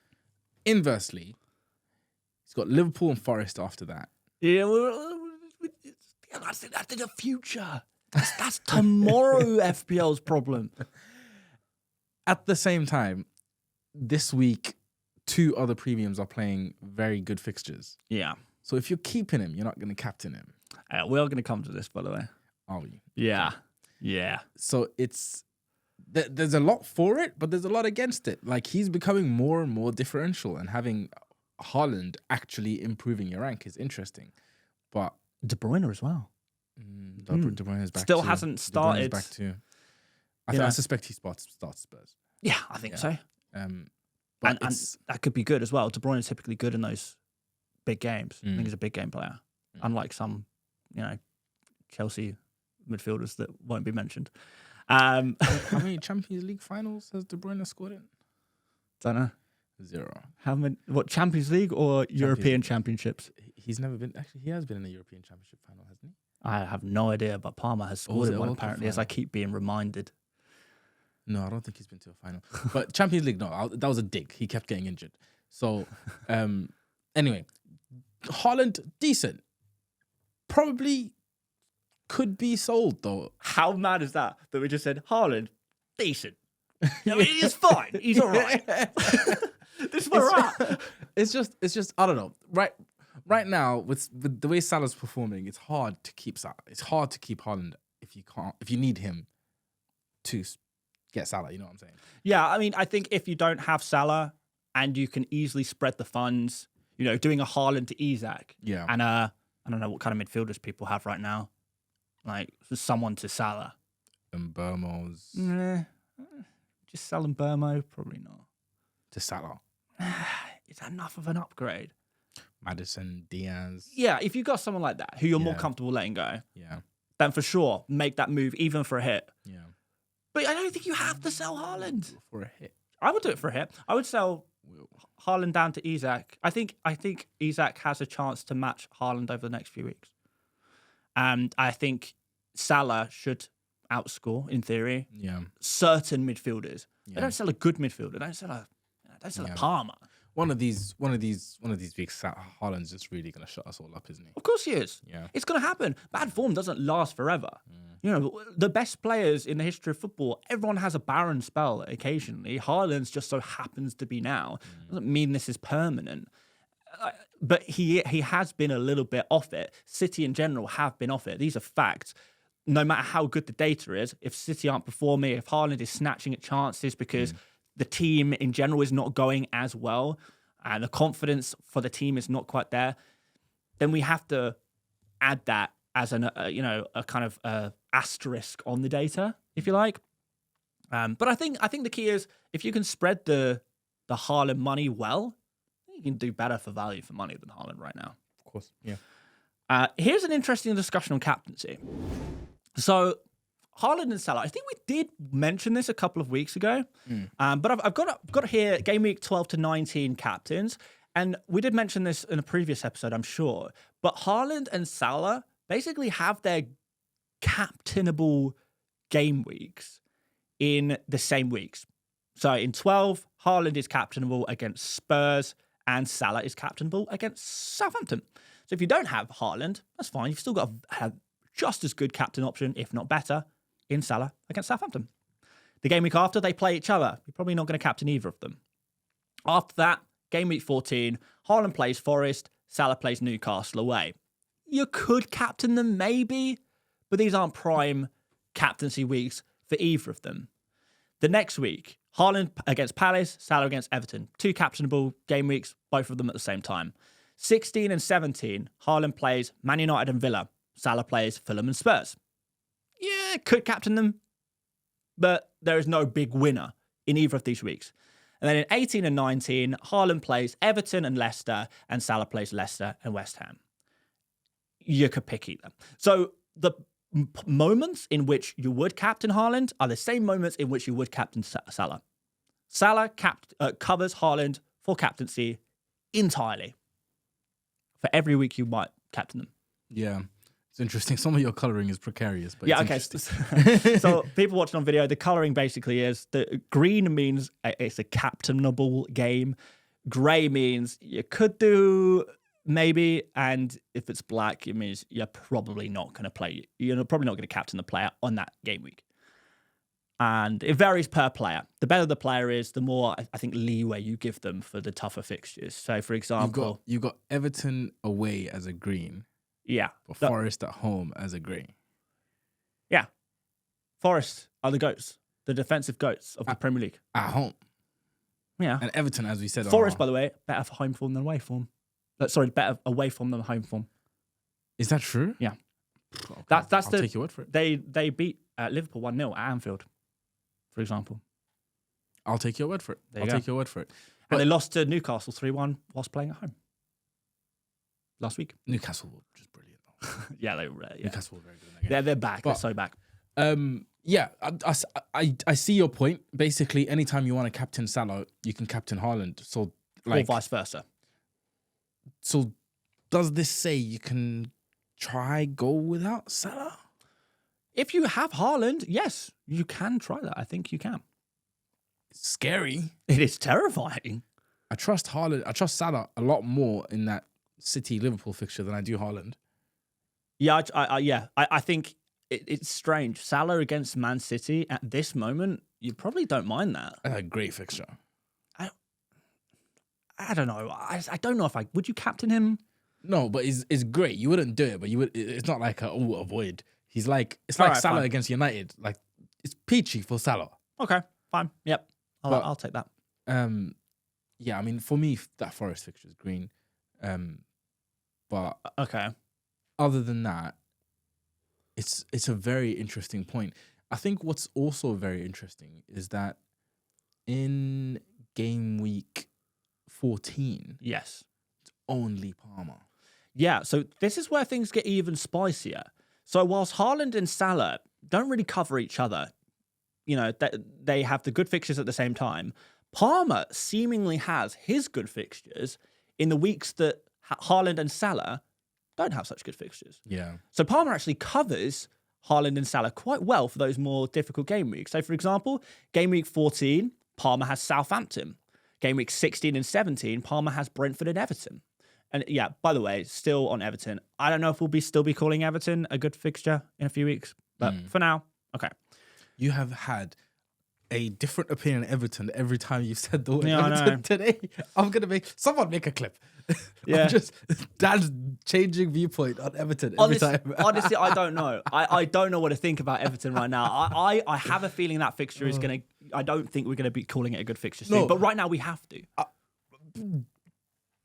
Inversely, he's got Liverpool and Forest after that. Yeah, that's the future. That's tomorrow FPL's problem. At the same time, this week, 2 other premiums are playing very good fixtures. Yeah. So if you're keeping him, you're not going to captain him. We are going to come to this, by the way. Are we? Yeah. Okay. Yeah. So there's a lot for it, but there's a lot against it. Like, he's becoming more and more differential, and having Haaland actually improving your rank is interesting. But De Bruyne as well. De Bruyne is back. Still too. hasn't started. Back too. I suspect he starts Spurs. Yeah, I think so. But and that could be good as well. De Bruyne is typically good in those big games. I think he's a big game player, unlike some, Chelsea midfielders that won't be mentioned. How many Champions League finals has De Bruyne scored in? Don't know. 0. How many? What, Champions League or European Championships? He's never been. Actually, he has been in a European Championship final, hasn't he? I have no idea, but Parma has scored in one apparently, as I keep being reminded. No, I don't think he's been to a final. But Champions League, no, that was a dig. He kept getting injured. So, anyway, Haaland, decent. Probably could be sold, though. How mad is that we just said, Haaland, decent. I mean, he's fine. He's all right. This is where we're at. It's just, I don't know. Right now, with the way Salah's performing, it's hard to keep Salah. It's hard to keep Haaland if you need him to get Salah, you know what I'm saying? Yeah, I mean, I think if you don't have Salah and you can easily spread the funds, doing a Haaland to Isak. Yeah. And I don't know what kind of midfielders people have right now. Like, someone to Salah. And Burmo's. Just selling Burmo? Probably not. To Salah. Is that enough of an upgrade? Madison, Diaz. Yeah, if you got someone like that who you're more comfortable letting go, then for sure, make that move even for a hit. Yeah. But I don't think you have to sell Haaland. For a hit. I would do it for a hit. I would sell Haaland down to Isak. I think Isak has a chance to match Haaland over the next few weeks. And I think Salah should outscore, in theory, certain midfielders. Yeah. They don't sell a good midfielder. They don't sell a Palmer. One of these weeks, Haaland's just really going to shut us all up, isn't he? Of course he is. Yeah. It's going to happen. Bad form doesn't last forever. You know, the best players in the history of football, everyone has a barren spell occasionally. Haaland's just so happens to be now. Doesn't mean this is permanent. But he has been a little bit off it. City in general have been off it. These are facts. No matter how good the data is, if City aren't performing, if Haaland is snatching at chances because the team in general is not going as well and the confidence for the team is not quite there, then we have to add that as a kind of asterisk on the data, if you like. But I think the key is if you can spread the Haaland money well, you can do better for value for money than Haaland right now. Of course, yeah. Here's an interesting discussion on captaincy. So Haaland and Salah, I think we did mention this a couple of weeks ago, but I've got here Gameweek 12 to 19 captains, and we did mention this in a previous episode, I'm sure. But Haaland and Salah basically have their captainable game weeks in the same weeks. So in 12, Haaland is captainable against Spurs, and Salah is captainable against Southampton. So if you don't have Haaland, that's fine. You've still got to have just as good captain option, if not better, in Salah against Southampton. The game week after, they play each other. You're probably not going to captain either of them. After that, game week 14, Haaland plays Forest, Salah plays Newcastle away. You could captain them maybe, but these aren't prime captaincy weeks for either of them. The next week, Haaland against Palace, Salah against Everton. 2 captainable game weeks, both of them at the same time. 16 and 17, Haaland plays Man United and Villa. Salah plays Fulham and Spurs. Yeah, could captain them, but there is no big winner in either of these weeks. And then in 18 and 19, Haaland plays Everton and Leicester, and Salah plays Leicester and West Ham. You could pick either. So the moments in which you would captain Haaland are the same moments in which you would captain Salah. Salah covers Haaland for captaincy entirely. For every week you might captain them. Yeah. It's interesting. Some of your colouring is precarious, but yeah, it's okay. So people watching on video, the colouring basically is the green means it's a captainable game. Grey means you could do maybe, and if it's black, it means you're probably not going to play. You're probably not going to captain the player on that game week. And it varies per player. The better the player is, the more I think leeway you give them for the tougher fixtures. So, for example, you've got Everton away as a green. Yeah. But Forest at home as a grey. Yeah. Forest are the goats, the defensive goats of the Premier League. At home. Yeah. And Everton, as we said. Forest, by the way, better for home form than away form. Better away form than home form. Is that true? Yeah. Okay. I'll take your word for it. They beat Liverpool 1-0 at Anfield, for example. I'll take your word for it. I'll take your word for it. But they lost to Newcastle 3-1 whilst playing at home last week. Newcastle were just brilliant. Yeah, they were. Yeah. Newcastle were very good in that game. They're back. They're so back. Yeah, I see your point. Basically, anytime you want to captain Salah, you can captain Haaland. So, or vice versa. So, does this say you can go without Salah? If you have Haaland, yes, you can try that. I think you can. It's scary. It is terrifying. I trust Salah a lot more in that City-Liverpool fixture than I do Haaland. Yeah, I think it's strange. Salah against Man City at this moment, you probably don't mind that. That's a great fixture. I don't know. I don't know if would you captain him? No, but it's great. You wouldn't do it, but you would. It's not like avoid. It's like Salah fine. Against United. Like it's peachy for Salah. Okay, fine. Yep, I'll take that. Yeah. I mean, for me, that Forest fixture is green. But okay. Other than that, it's a very interesting point. I think what's also very interesting is that in game week 14, yes, it's only Palmer. Yeah, so this is where things get even spicier. So whilst Haaland and Salah don't really cover each other, you know, they have the good fixtures at the same time. Palmer seemingly has his good fixtures in the weeks that Haaland and Salah don't have such good fixtures. Yeah. So Palmer actually covers Haaland and Salah quite well for those more difficult game weeks. So, for example, game week 14, Palmer has Southampton. Game week 16 and 17, Palmer has Brentford and Everton. And yeah, by the way, still on Everton. I don't know if we'll still be calling Everton a good fixture in a few weeks, but for now, okay. You have had a different opinion on Everton every time you've said the word Yeah, I Everton know. today. I'm going to someone make a clip. Yeah. Just Dan's changing viewpoint on Everton every time. Honestly, I don't know. I don't know what to think about Everton right now. I have a feeling that fixture is going to... I don't think we're going to be calling it a good fixture soon. No. But right now we have to.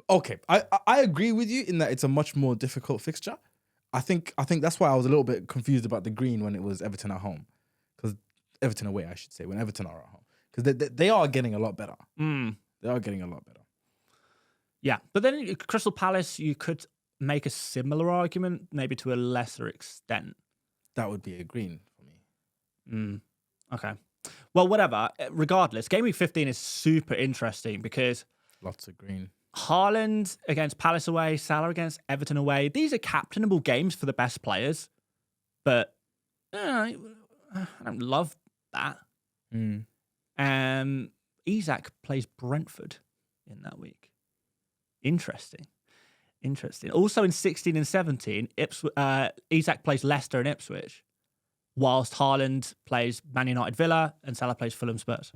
Okay, I agree with you in that it's a much more difficult fixture. I think that's why I was a little bit confused about the green when it was Everton at home. Because Everton away, I should say, when Everton are at home. Because they are getting a lot better. They are getting a lot better. Yeah, but then Crystal Palace, you could make a similar argument, maybe to a lesser extent. That would be a green for me. Okay. Well, whatever. Regardless, game week 15 is super interesting because Lots of green. Haaland against Palace away, Salah against Everton away. These are captainable games for the best players, but I don't love that. Isak plays Brentford in that week. Interesting. Also in 16 and 17, Isak plays Leicester and Ipswich, whilst Haaland plays Man United Villa and Salah plays Fulham Spurs.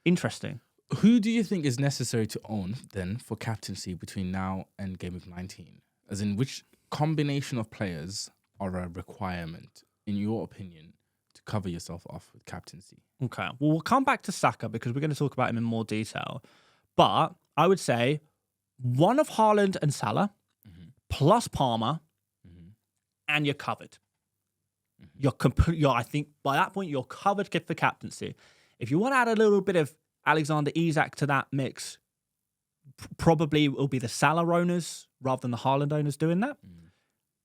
Interesting. Who do you think is necessary to own then for captaincy between now and game week 19? As in, which combination of players are a requirement, in your opinion, to cover yourself off with captaincy? Okay. Well, we'll come back to Saka because we're going to talk about him in more detail. But I would say one of Haaland and Salah plus Palmer, and you're covered. I think by that point, you're covered for captaincy. If you want to add a little bit of Alexander Isak to that mix, probably it will be the Salah owners rather than the Haaland owners doing that.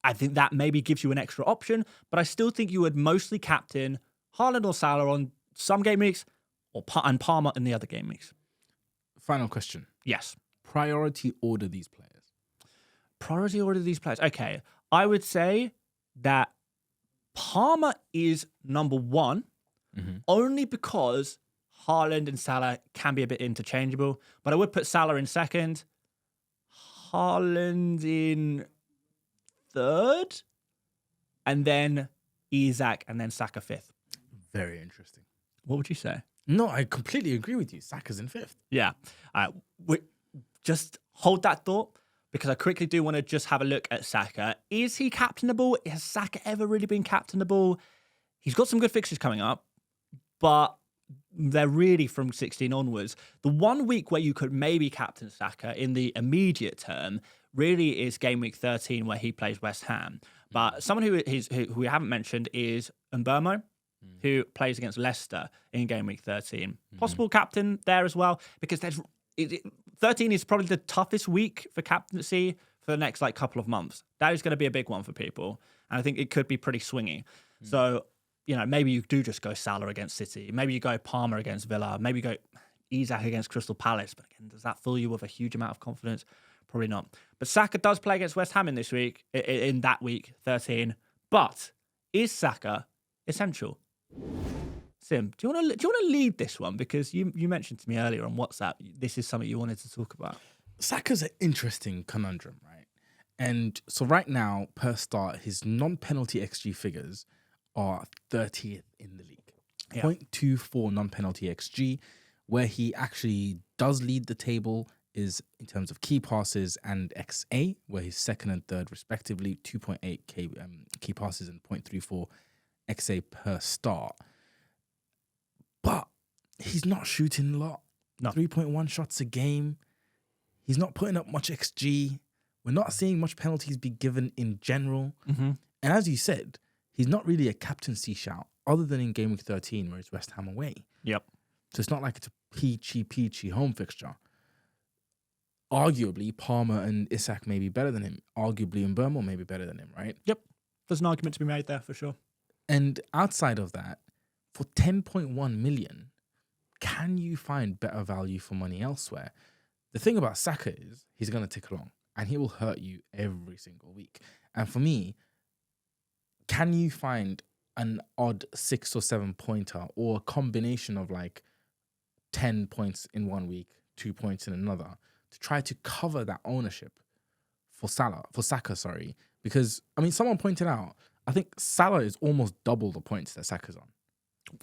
I think that maybe gives you an extra option, but I still think you would mostly captain Haaland or Salah on some game weeks and Palmer in the other game weeks. Final question. Yes. Priority order these players. Okay. I would say that Palmer is number one, only because Haaland and Salah can be a bit interchangeable. But I would put Salah in second, Haaland in third, and then Isak, and then Saka fifth. Very interesting. What would you say? No, I completely agree with you. Saka's in fifth. Yeah. Just hold that thought, because I quickly do want to just have a look at Saka. Is he captainable? Has Saka ever really been captainable? He's got some good fixtures coming up, but they're really from 16 onwards. The 1 week where you could maybe captain Saka in the immediate term really is game week 13, where he plays West Ham. But someone who we haven't mentioned is Mbeumo, who plays against Leicester in game week 13. Possible captain there as well, because 13 is probably the toughest week for captaincy for the next couple of months. That is going to be a big one for people, and I think it could be pretty swingy. So, maybe you do just go Salah against City. Maybe you go Palmer against Villa. Maybe you go Isak against Crystal Palace. But again, does that fill you with a huge amount of confidence? Probably not. But Saka does play against West Ham in this week, in that week 13. But is Saka essential? Sim, do you want to lead this one? Because you mentioned to me earlier on WhatsApp, this is something you wanted to talk about. Saka's an interesting conundrum, right? And so right now, per start, his non-penalty XG figures are 30th in the league. Yeah. 0.24 non-penalty XG, where he actually does lead the table is in terms of key passes and XA, where he's second and third respectively, 2.8 key passes and 0.34 XA per start. But he's not shooting a lot. No. 3.1 shots a game. He's not putting up much XG. We're not seeing much penalties be given in general. And as you said, he's not really a captaincy shout other than in game week 13 where it's West Ham away. Yep. So it's not like it's a peachy home fixture. Arguably, Palmer and Isak may be better than him. Arguably, Mbeumo may be better than him, right? Yep. There's an argument to be made there for sure. And outside of that, for 10.1 million, can you find better value for money elsewhere? The thing about Saka is he's going to tick along and he will hurt you every single week. And for me, can you find an odd 6 or 7 pointer or a combination of like 10 points in 1 week, 2 points in another to try to cover that ownership for Saka, sorry. Because, I mean, someone pointed out, I think Salah is almost double the points that Saka's on.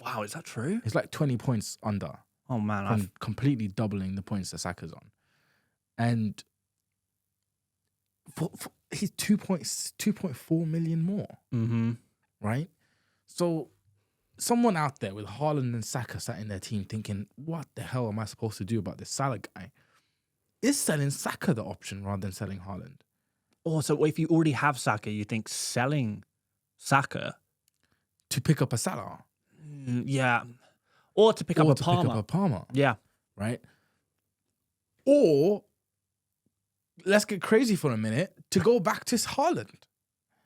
Wow, is that true? It's like 20 points under. Oh, man. From completely doubling the points that Saka's on. And for he's 2.4 million more. Mm-hmm. Right? So someone out there with Haaland and Saka sat in their team thinking, what the hell am I supposed to do about this Salah guy? Is selling Saka the option rather than selling Haaland? Oh, so if you already have Saka, you think selling Saka to pick up a Salah? Yeah. Or to pick up a Palmer. Yeah. Right? Or, let's get crazy for a minute, to go back to Haaland.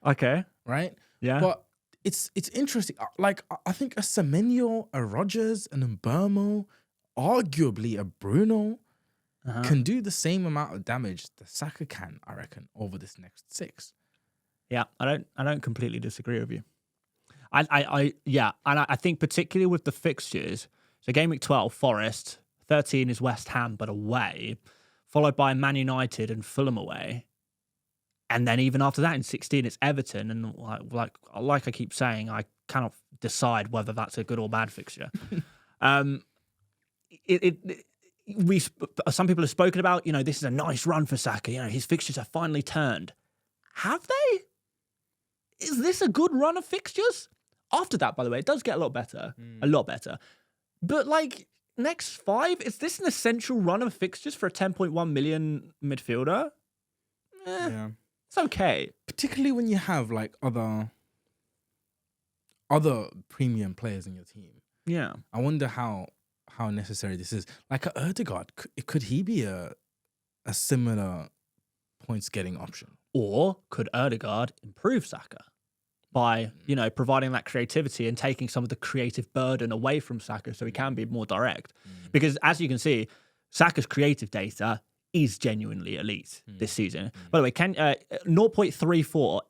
Okay. Right? Yeah. But it's interesting. Like, I think a Semenyo, a Rodgers, an Mbeumo, arguably a Bruno can do the same amount of damage that Saka can, I reckon, over this next 6. Yeah, I don't completely disagree with you. I think particularly with the fixtures, so Gameweek 12, Forest, 13 is West Ham, but away, followed by Man United and Fulham away. And then even after that in 16, it's Everton. And like I keep saying, I cannot decide whether that's a good or bad fixture. Some people have spoken about, this is a nice run for Saka. His fixtures have finally turned. Have they? Is this a good run of fixtures? After that, by the way, it does get a lot better. A lot better. But next 5, is this an essential run of fixtures for a 10.1 million midfielder? Yeah. It's okay. Particularly when you have other premium players in your team. Yeah. I wonder how necessary this is. Like Erdegaard, could he be a similar points getting option? Or could Erdegaard improve Saka by, providing that creativity and taking some of the creative burden away from Saka so he can be more direct? Because as you can see, Saka's creative data is genuinely elite this season. By the way, 0.34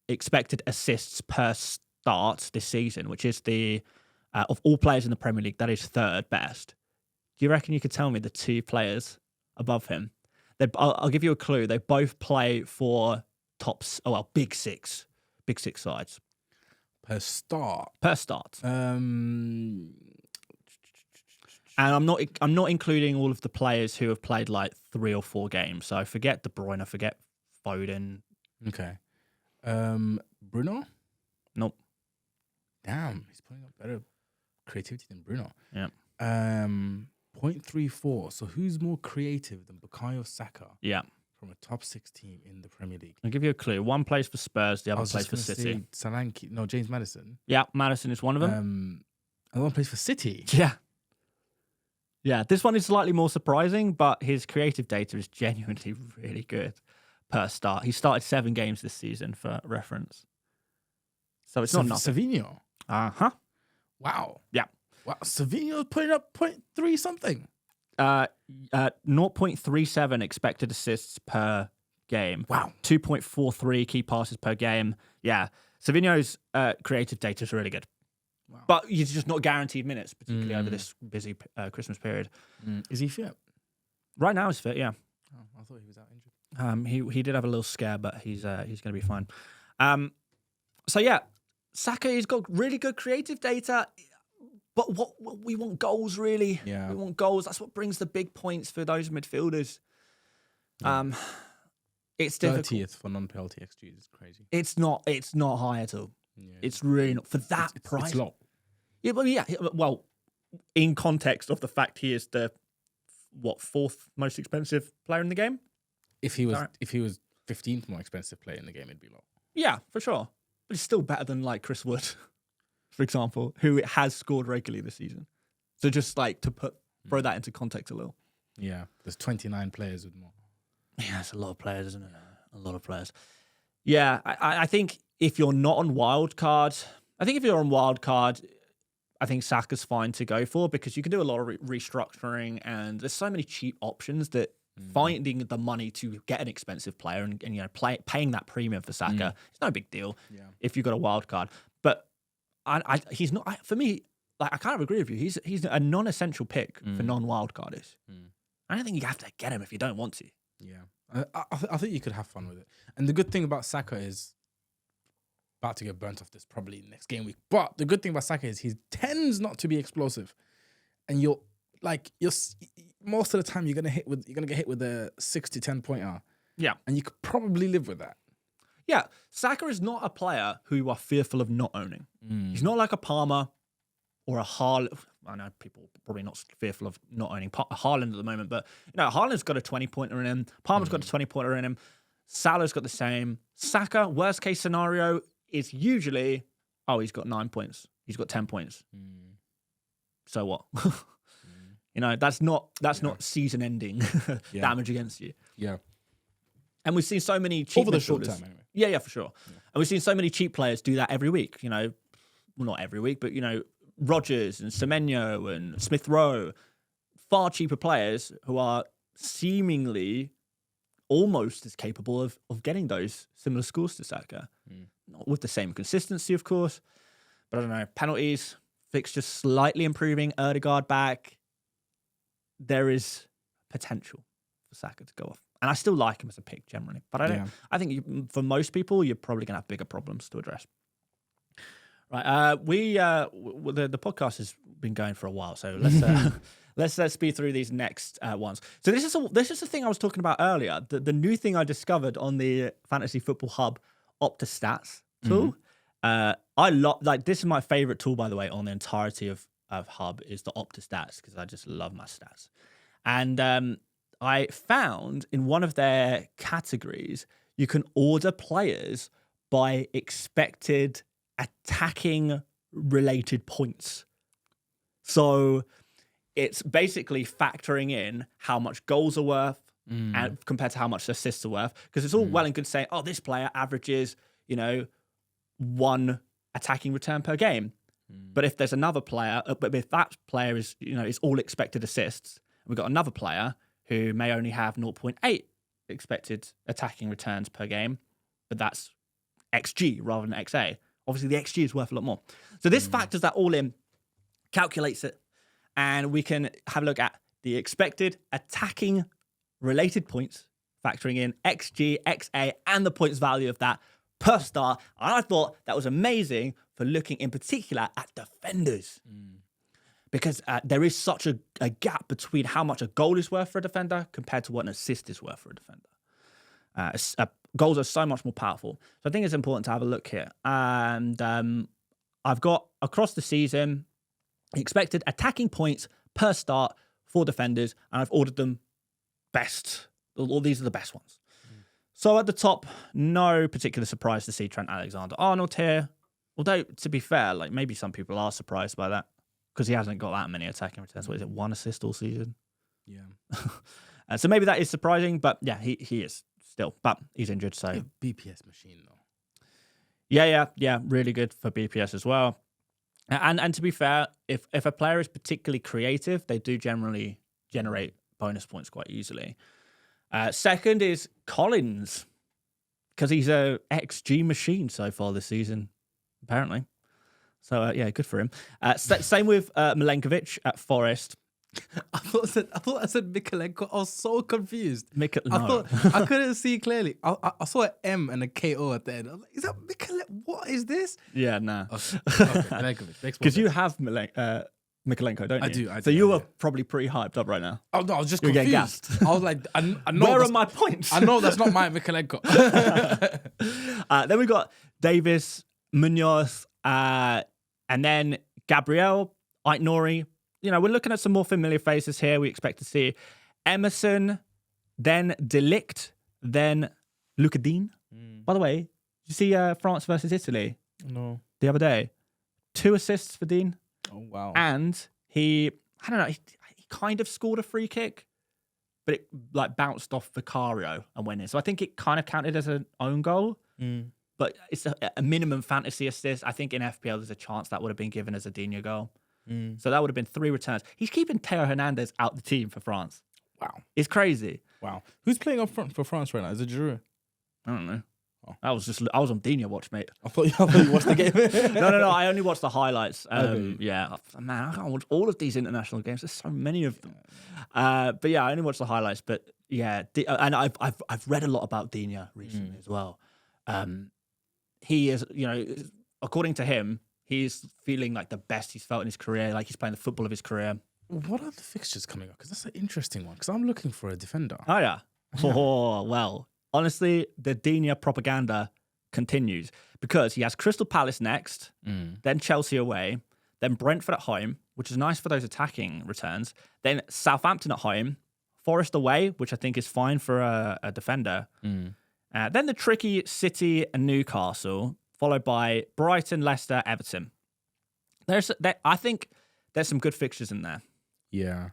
expected assists per start this season, which is the of all players in the Premier League, that is 3rd best. Do you reckon you could tell me the 2 players above him? I'll give you a clue. They both play for big six sides per start. And I'm not including all of the players who have played 3 or 4 games. So forget De Bruyne, forget Foden. Okay. Bruno? Nope. Damn, he's putting up better creativity than Bruno. Yeah. 0.34. So who's more creative than Bukayo Saka? Yeah. From a top 6 team in the Premier League. I'll give you a clue. One plays for Spurs, the other plays for City. James Maddison. Yeah, Maddison is one of them. Another one plays for City. Yeah. Yeah, this one is slightly more surprising, but his creative data is genuinely really good per start. He started 7 games this season for reference. So it's not nothing. Savinho. Uh-huh. Wow. Yeah. Wow. Savinho's putting up 0.3 something. 0.37 expected assists per game. Wow. 2.43 key passes per game. Yeah. Savinho's creative data is really good. Wow. But he's just not guaranteed minutes, particularly over this busy Christmas period. Is he fit? Right now he's fit, yeah. Oh, I thought he was out injured. He did have a little scare, but he's going to be fine. So yeah, Saka has got really good creative data, but what we want goals really. Yeah. We want goals. That's what brings the big points for those midfielders. Yeah. It's 30th for non-penalty XG is crazy. It's not high at all. Yeah. It's really not for that price. It's low. Yeah, but well, in context of the fact he is the 4th most expensive player in the game. If he was 15th more expensive player in the game, it'd be low. Yeah, for sure. But it's still better than Chris Wood, for example, who has scored regularly this season. So just to throw that into context a little. Yeah, there's 29 players with more. Yeah, it's a lot of players, isn't it? A lot of players. Yeah, I think if you're not on Wildcard, I think Saka's fine to go for because you can do a lot of restructuring, and there's so many cheap options that finding the money to get an expensive player and paying that premium for Saka, it's no big deal if you've got a wild card. But he's not, for me, like, I kind of agree with you. He's a non-essential pick for non-wild carders. I don't think you have to get him if you don't want to. Yeah, I think you could have fun with it. And the good thing about Saka is, about to get burnt off this probably next game week. But the good thing about Saka is he tends not to be explosive, and you're most of the time you're gonna get hit with a 6-10 pointer. Yeah, and you could probably live with that. Yeah, Saka is not a player who you are fearful of not owning. He's not like a Palmer or a Haaland. I know people are probably not fearful of not owning Haaland at the moment, but Haaland's got a 20-pointer in him. Palmer's got a 20-pointer in him. Salah's got the same. Saka, worst case scenario, is usually, he's got 9 points. He's got 10 points. So what? That's not season-ending damage against you. Yeah. And we've seen so many cheap over the short term, anyway. Yeah, for sure. Yeah. And we've seen so many cheap players do that every week. Well, not every week, but Rodgers and Semenyo and Smith Rowe, far cheaper players who are seemingly almost as capable of getting those similar scores to Saka. Not with the same consistency, of course, but I don't know. Penalties, fixtures slightly improving, Ødegaard back. There is potential for Saka to go off. And I still like him as a pick generally. But I think for most people, you're probably going to have bigger problems to address. Right. The podcast has been going for a while, so let's speed through these next ones. So this is the thing I was talking about earlier. The new thing I discovered on the Fantasy Football Hub Opta Stats tool. This is my favorite tool, by the way, on the entirety of Hub is the Opta Stats, because I just love my stats. And I found in one of their categories, you can order players by expected attacking related points. So it's basically factoring in how much goals are worth and compared to how much assists are worth. Because it's all well and good saying, this player averages, 1 attacking return per game. But if there's another player, but if that player is, is all expected assists, and we've got another player who may only have 0.8 expected attacking returns per game, but that's XG rather than XA. Obviously, the XG is worth a lot more. So this factors that all in, calculates it, and we can have a look at the expected attacking related points, factoring in XG, XA, and the points value of that per start. And I thought that was amazing for looking in particular at defenders. Because there is such a gap between how much a goal is worth for a defender compared to what an assist is worth for a defender. Goals are so much more powerful. So I think it's important to have a look here. And I've got, across the season, expected attacking points per start for defenders, and I've ordered them best. All these are the best ones. So at the top, no particular surprise to see Trent Alexander-Arnold here. Although, to be fair, maybe some people are surprised by that, because he hasn't got that many attacking returns. What is it, 1 assist all season? Yeah. So maybe that is surprising, but yeah, he is still. But he's injured, so... BPS machine, though. Yeah, really good for BPS as well. And to be fair, if a player is particularly creative, they do generally generate bonus points quite easily. Second is Collins, because he's a XG machine so far this season, apparently. So, good for him. Same with Milenkovic at Forest. I thought I said Mikalenko. I was so confused. No. I couldn't see clearly. I saw an M and a KO at the end. I was like, is that Mikalenko? What is this? Yeah, nah. Okay, Milenkovic. Because you have Mikalenko, don't you? I do. So you are probably pretty hyped up right now. Oh, no, I was just You're confused. getting gassed. I was like, I know. Where are my points? I know that's not my Mikalenko. Then we got Davis, Munoz, and then Gabriel, Aït-Nouri. We're looking at some more familiar faces here. We expect to see Emerson, then De Ligt, then Lucadine. By the way, did you see France versus Italy? No. The other day? 2 assists for Dean. Oh, wow. And he kind of scored a free kick, but it bounced off Vicario and went in. So I think it kind of counted as an own goal. But it's a minimum fantasy assist. I think in FPL there's a chance that would have been given as a Digne goal. So that would have been 3 returns. He's keeping Theo Hernandez out the team for France. Wow. It's crazy. Wow. Who's playing up front for France right now? Is it Giroud? I don't know. I was on Dina watch, mate. I thought you watched the game. No. I only watched the highlights. Okay. Yeah, man, I can't watch all of these international games. There's so many of them. But yeah, I only watched the highlights. But yeah, and I've read a lot about Dina recently as well. He is, according to him, he's feeling like the best he's felt in his career. Like he's playing the football of his career. What are the fixtures coming up? Because that's an interesting one. Because I'm looking for a defender. Oh yeah. Oh well. Honestly, the Dina propaganda continues because he has Crystal Palace next, then Chelsea away, then Brentford at home, which is nice for those attacking returns, then Southampton at home, Forest away, which I think is fine for a defender, then the tricky City and Newcastle, followed by Brighton, Leicester, Everton. I think there's some good fixtures in there. Yeah,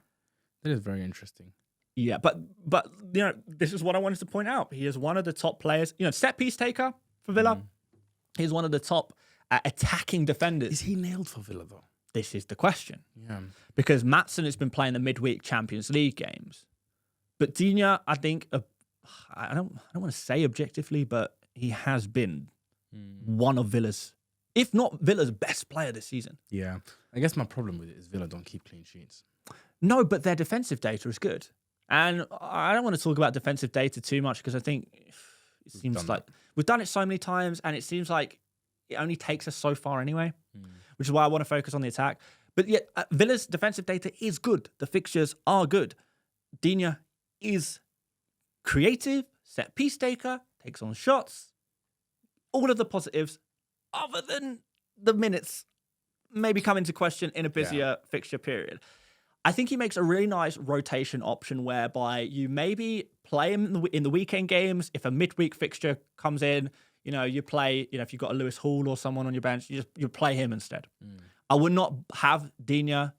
that is very interesting. Yeah, but this is what I wanted to point out. He is one of the top players. Set piece taker for Villa. He's one of the top attacking defenders. Is he nailed for Villa though? This is the question. Yeah, because Maatsen has been playing the midweek Champions League games, but Dina, I think, I don't want to say objectively, but he has been one of Villa's, if not Villa's best player this season. Yeah, I guess my problem with it is Villa don't keep clean sheets. No, but their defensive data is good. And I don't want to talk about defensive data too much because I think it seems like we've done it so many times and it seems like it only takes us so far anyway, which is why I want to focus on the attack. But yet, Villa's defensive data is good. The fixtures are good. Dina is creative, set piece taker, takes on shots, all of the positives, other than the minutes maybe come into question in a busier fixture period. I think he makes a really nice rotation option whereby you maybe play him in the weekend games. If a midweek fixture comes in, you play, if you've got a Lewis Hall or someone on your bench, you play him instead. I would not have Dina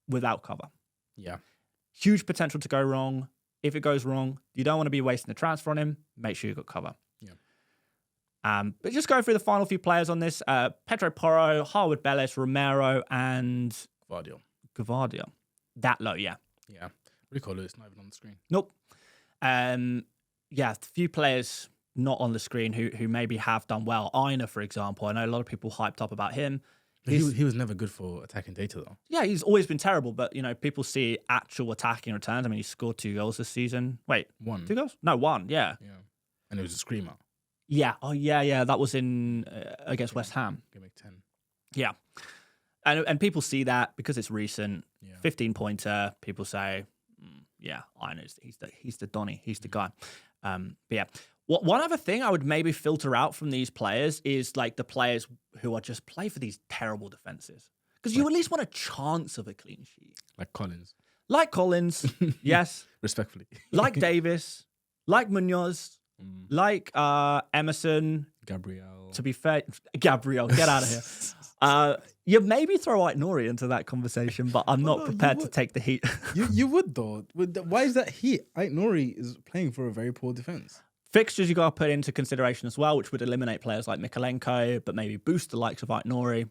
without cover. Yeah. Huge potential to go wrong. If it goes wrong, you don't want to be wasting the transfer on him. Make sure you've got cover. Yeah. But just going through the final few players on this, Pedro Porro, Harwood Bellis, Romero, and Gvardiol. That low, yeah. Yeah. What do you call it? It's not even on the screen. Nope. A few players not on the screen who maybe have done well. Aina, for example. I know a lot of people hyped up about him. He was never good for attacking data, though. Yeah, he's always been terrible, but, people see actual attacking returns. I mean, he scored 2 goals this season. Wait. 1. 2 goals? No, 1, yeah. Yeah. And it was a screamer. Yeah. Oh, yeah. That was in against West Ham. Gameweek 10. Yeah. And people see that because it's recent. Yeah. 15-pointer. People say, Aina, he's the Donny. He's the guy. But yeah. One other thing I would maybe filter out from these players is like the players who are just play for these terrible defenses. Because you at least want a chance of a clean sheet. Like Collins. Like Collins, yes. Respectfully. Like Davis, like Munoz, like Emerson. Gabriel. To be fair, Gabriel, get out of here. You maybe throw Aït-Nouri into that conversation, but I'm not prepared to take the heat. you would, though. Why is that heat? Aït-Nouri is playing for a very poor defense. Fixtures you got to put into consideration as well, which would eliminate players like Mikalenko, but maybe boost the likes of Aït-Nouri.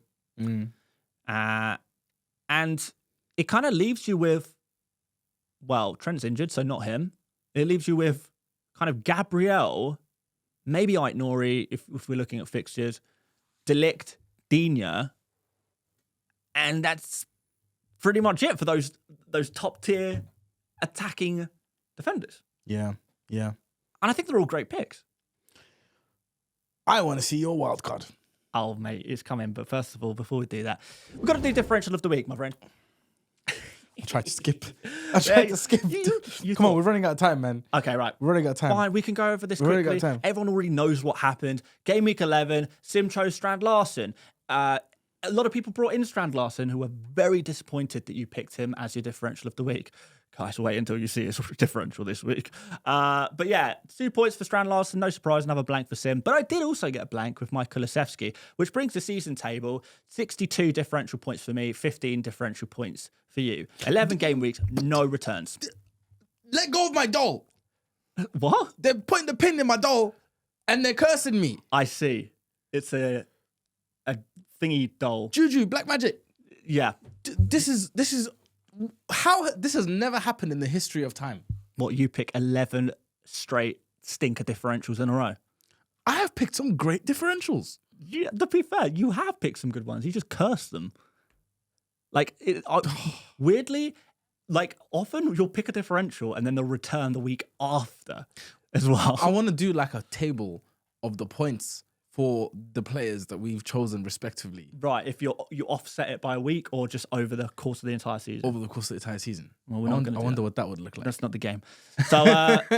And it kind of leaves you with, well, Trent's injured, so not him. It leaves you with kind of Gabriel, maybe Aït-Nouri, if we're looking at fixtures, De Ligt, Dina, and that's pretty much it for those top tier attacking defenders. Yeah. And I think they're all great picks. I want to see your wild card. Oh, mate, it's coming. But first of all, before we do that, we've got to do differential of the week, my friend. I tried to skip. Come on, we're running out of time, man. Okay, right. We're running out of time. Fine, we can go over this We're running quickly. out of time. Everyone already knows what happened. Game week 11, Sim chose Strand Larsen. A lot of people brought in Strand Larsen who were very disappointed that you picked him as your differential of the week. Guys, wait until you see his differential this week. But yeah, 2 points for Strand Larsen. No surprise, another blank for Sim. But I did also get a blank with Mike Kulusevski, which brings the season table 62 differential points for me, 15 differential points for you. 11 game weeks, no returns. Let go of my doll. What? They're putting the pin in my doll and they're cursing me. I see. It's a thingy doll. Juju, black magic. Yeah. This is how this has never happened in the history of time. What, you pick 11 straight stinker differentials in a row? I have picked some great differentials. Yeah, to be fair, you have picked some good ones. You just cursed them. Like, weirdly, like often you'll pick a differential and then they'll return the week after as well. I want to do like a table of the points for the players that we've chosen respectively. Right, if you offset it by a week or just over the course of the entire season. Over the course of the entire season. Well, we're not going to. I wonder what that would look like. That's not the game. So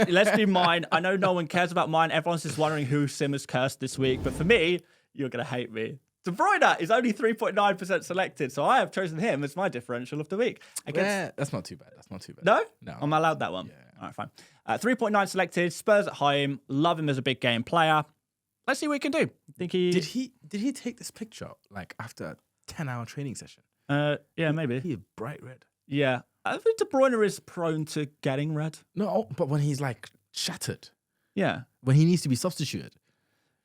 let's do mine. I know no one cares about mine. Everyone's just wondering who Simmer's cursed this week. But for me, you're going to hate me. De Bruyne is only 3.9% selected, so I have chosen him as my differential of the week. Yeah, that's not too bad. That's not too bad. No? No. I'm allowed that one? Yeah. All right, fine. 3.9 selected, Spurs at home. Love him as a big game player. Let's see what he can do. Think he... Did he take this picture like after a 10-hour training session? Yeah, maybe. He is bright red. Yeah. I think De Bruyne is prone to getting red. No, but when he's like shattered, Yeah. when he needs to be substituted.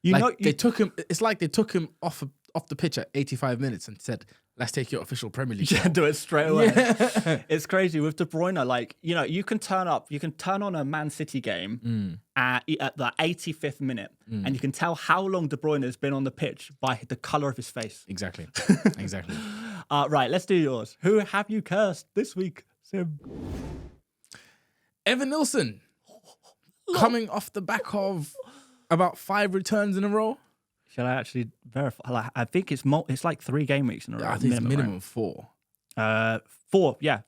They took him. It's like they took him off the pitch at 85 minutes and said, "Let's take your official Premier League." Yeah, do it straight away. Yeah. It's crazy with De Bruyne. Like, you can turn on a Man City game at the 85th minute, and you can tell how long De Bruyne has been on the pitch by the color of his face. Exactly. Exactly. Right, let's do yours. Who have you cursed this week, Sim? Evan Nilsson, coming off the back of about 5 returns in a row. Shall I actually verify? Like, I think it's like 3 game weeks in a row. I think it's minimum 4. 4, yeah.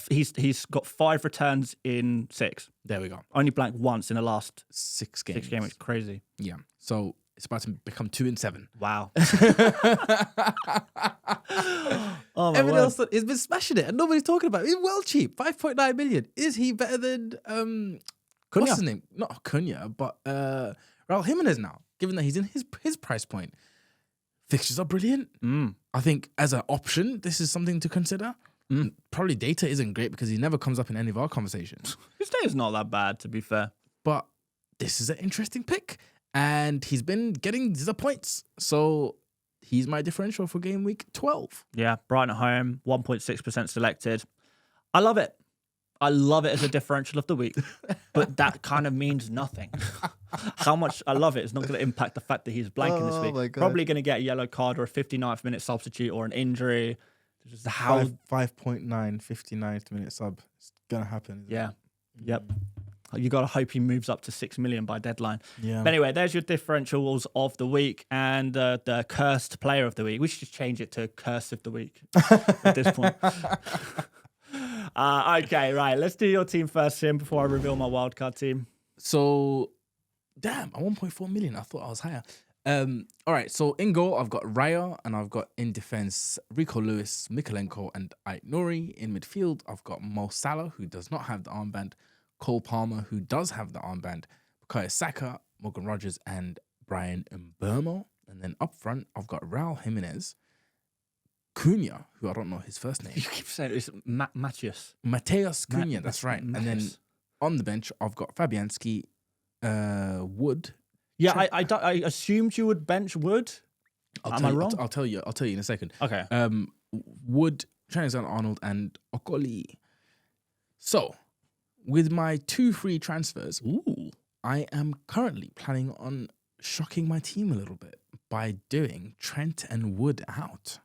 He's got 5 returns in 6. There we go. Only blanked once in the last 6 games. 6 game weeks. Crazy. Yeah. So it's about to become 2 and 7. Wow. Evan Nilsson has been smashing it and nobody's talking about it. He's well cheap. 5.9 million. Is he better than what's his name? Not Cunha, but Raul Jimenez now, given that he's in his price point. Fixtures are brilliant. I think as an option, this is something to consider. Probably data isn't great because he never comes up in any of our conversations. His data's not that bad, to be fair. But this is an interesting pick. And he's been getting the points. So he's my differential for game week 12. Yeah, Brighton at home, 1.6% selected. I love it. I love it as a differential of the week, but that kind of means nothing. How much I love it is not going to impact the fact that he's blanking this week. Probably going to get a yellow card or a 59th minute substitute or an injury. Just how 5.9 59th minute sub. It's going to happen. Yeah. Yep. You got to hope he moves up to 6 million by deadline. Yeah. But anyway, there's your differentials of the week and the cursed player of the week. We should just change it to curse of the week at this point. Okay, right. Let's do your team first, Sim, before I reveal my wildcard team. So, damn, at 1.4 million, I thought I was higher. All right, so in goal, I've got Raya, and I've got in defense Rico Lewis, Mikolenko, and Ait Nouri. In midfield, I've got Mo Salah, who does not have the armband, Cole Palmer, who does have the armband, Bukayo Saka, Morgan Rogers, and Brian Mbeumo. And then up front, I've got Raul Jimenez, Cunha, who I don't know his first name. You keep saying it's Matthias. Mateus Cunha, that's right. Matthias. And then on the bench, I've got Fabianski, Wood. Yeah, I assumed you would bench Wood. Am I wrong? I'll tell you in a second. Okay. Wood, Trent Alexander-Arnold, and Okoli. So, with my 2 free transfers, I am currently planning on shocking my team a little bit by doing Trent and Wood out.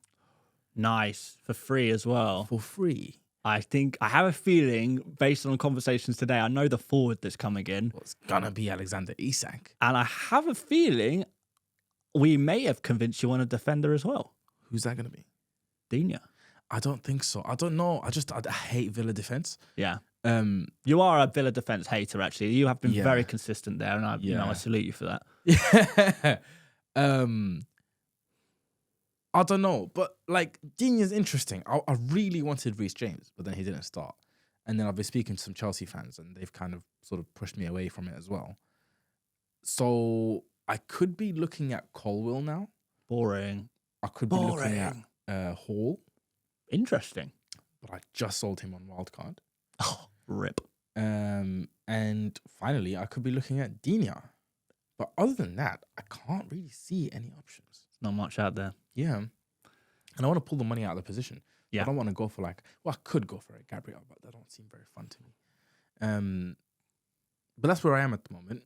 Nice. For free as well. For free. I have a feeling, based on conversations today, I know the forward that's coming in. Well, it's gonna be Alexander Isak. And I have a feeling we may have convinced you on a defender as well. Who's that gonna be? Dina. I don't think so. I don't know. I hate Villa defense. Yeah. You are a Villa defense hater, actually. You have been very consistent there, and I salute you for that. Yeah. I don't know, but like Dina's interesting. I really wanted Reece James, but then he didn't start. And then I've been speaking to some Chelsea fans, and they've kind of sort of pushed me away from it as well. So I could be looking at Colwill now. Boring. I could be looking at Hall. Interesting. But I just sold him on Wildcard. Oh, rip. And finally, I could be looking at Dina. But other than that, I can't really see any options. Not much out there. Yeah. And I want to pull the money out of the position. Yeah. I don't want to go for I could go for a Gabriel, but that don't seem very fun to me. But that's where I am at the moment.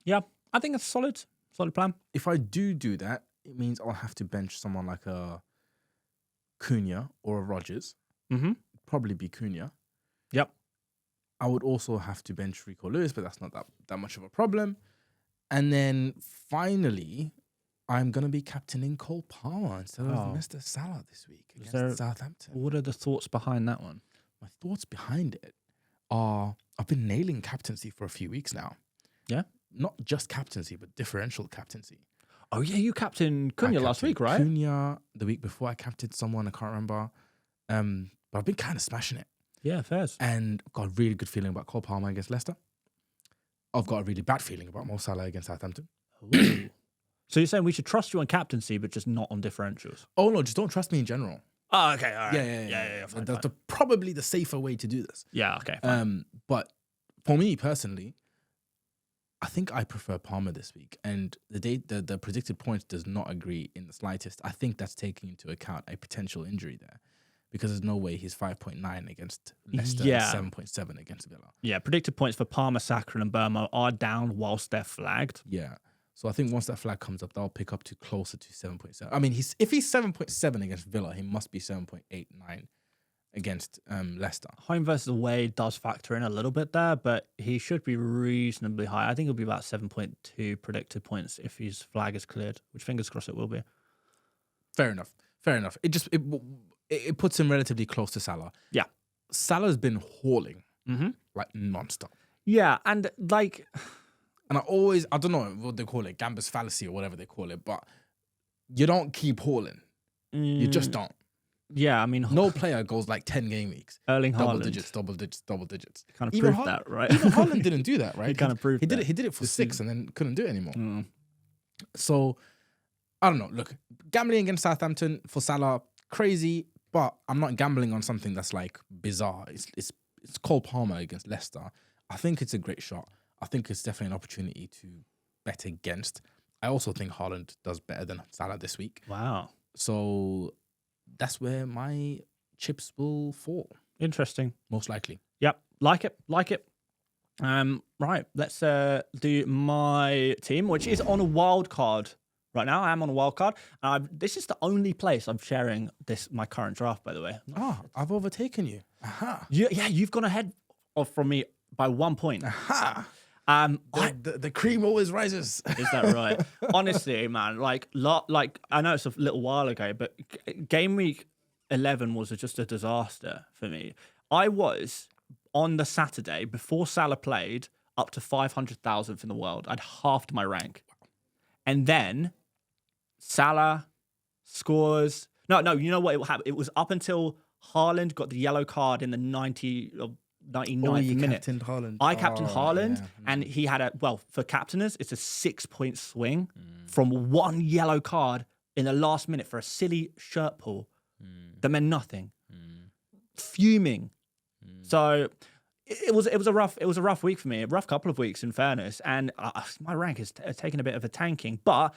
Yeah, I think it's a solid plan. If I do that, it means I'll have to bench someone like a Cunha or a Rodgers. Mm-hmm. Probably be Cunha. Yep. I would also have to bench Rico Lewis, but that's not that much of a problem. And then finally, I'm going to be captaining Cole Palmer instead of Mr. Salah this week against Southampton. What are the thoughts behind that one? My thoughts behind it are I've been nailing captaincy for a few weeks now. Yeah? Not just captaincy, but differential captaincy. Oh, yeah, you captained Cunha last week, right? Cunha, the week before I captained someone, I can't remember. But I've been kind of smashing it. Yeah, fairs. And I've got a really good feeling about Cole Palmer against Leicester. I've got a really bad feeling about Mo Salah against Southampton. So you're saying we should trust you on captaincy, but just not on differentials? Oh, no, just don't trust me in general. Oh, okay, all right. Yeah. Fine. That's probably the safer way to do this. Yeah, okay, fine. But for me personally, I think I prefer Palmer this week. And the predicted points does not agree in the slightest. I think that's taking into account a potential injury there. Because there's no way he's 5.9 against Leicester and 7.7 against Villa. Yeah, predicted points for Palmer, Saka and Burmo are down whilst they're flagged. Yeah. So I think once that flag comes up, that'll pick up to closer to 7.7. I mean, if he's 7.7 against Villa, he must be 7.89 against Leicester. Home versus away does factor in a little bit there, but he should be reasonably high. I think it'll be about 7.2 predicted points if his flag is cleared, which fingers crossed it will be. Fair enough. It puts him relatively close to Salah. Yeah. Salah's been hauling like non-stop. Yeah, and And I don't know what they call it, Gambler's fallacy or whatever they call it, but you don't keep hauling. You just don't. Yeah, I mean... No player goes like 10 game weeks. Erling Haaland. Double digits. Kind of proved that, right? Even Haaland didn't do that, right? He kind of proved He did it for 6 and then couldn't do it anymore. So, I don't know. Look, gambling against Southampton for Salah, crazy, but I'm not gambling on something that's like bizarre. It's Cole Palmer against Leicester. I think it's a great shot. I think it's definitely an opportunity to bet against. I also think Haaland does better than Salah this week. Wow. So that's where my chips will fall. Interesting. Most likely. Yep. Like it. Right. Let's do my team, which is on a wild card right now. I am on a wild card. This is the only place I'm sharing my current draft, by the way. I've overtaken you. Aha. Yeah, you've gone ahead from me by 1 point. Aha. The cream always rises. Is that right? Honestly, man, like I know it's a little while ago, but Gameweek 11 was just a disaster for me. I was on the Saturday before Salah played up to 500,000th in the world. I'd halved my rank, and then Salah scores. No, you know what? It was up until Haaland got the yellow card in the 99th minute. I captained Haaland, and he had for captainers, it's a 6-point swing from one yellow card in the last minute for a silly shirt pull that meant nothing. Fuming. So it was a rough week for me, a rough couple of weeks in fairness, and my rank has taken a bit of a tanking, but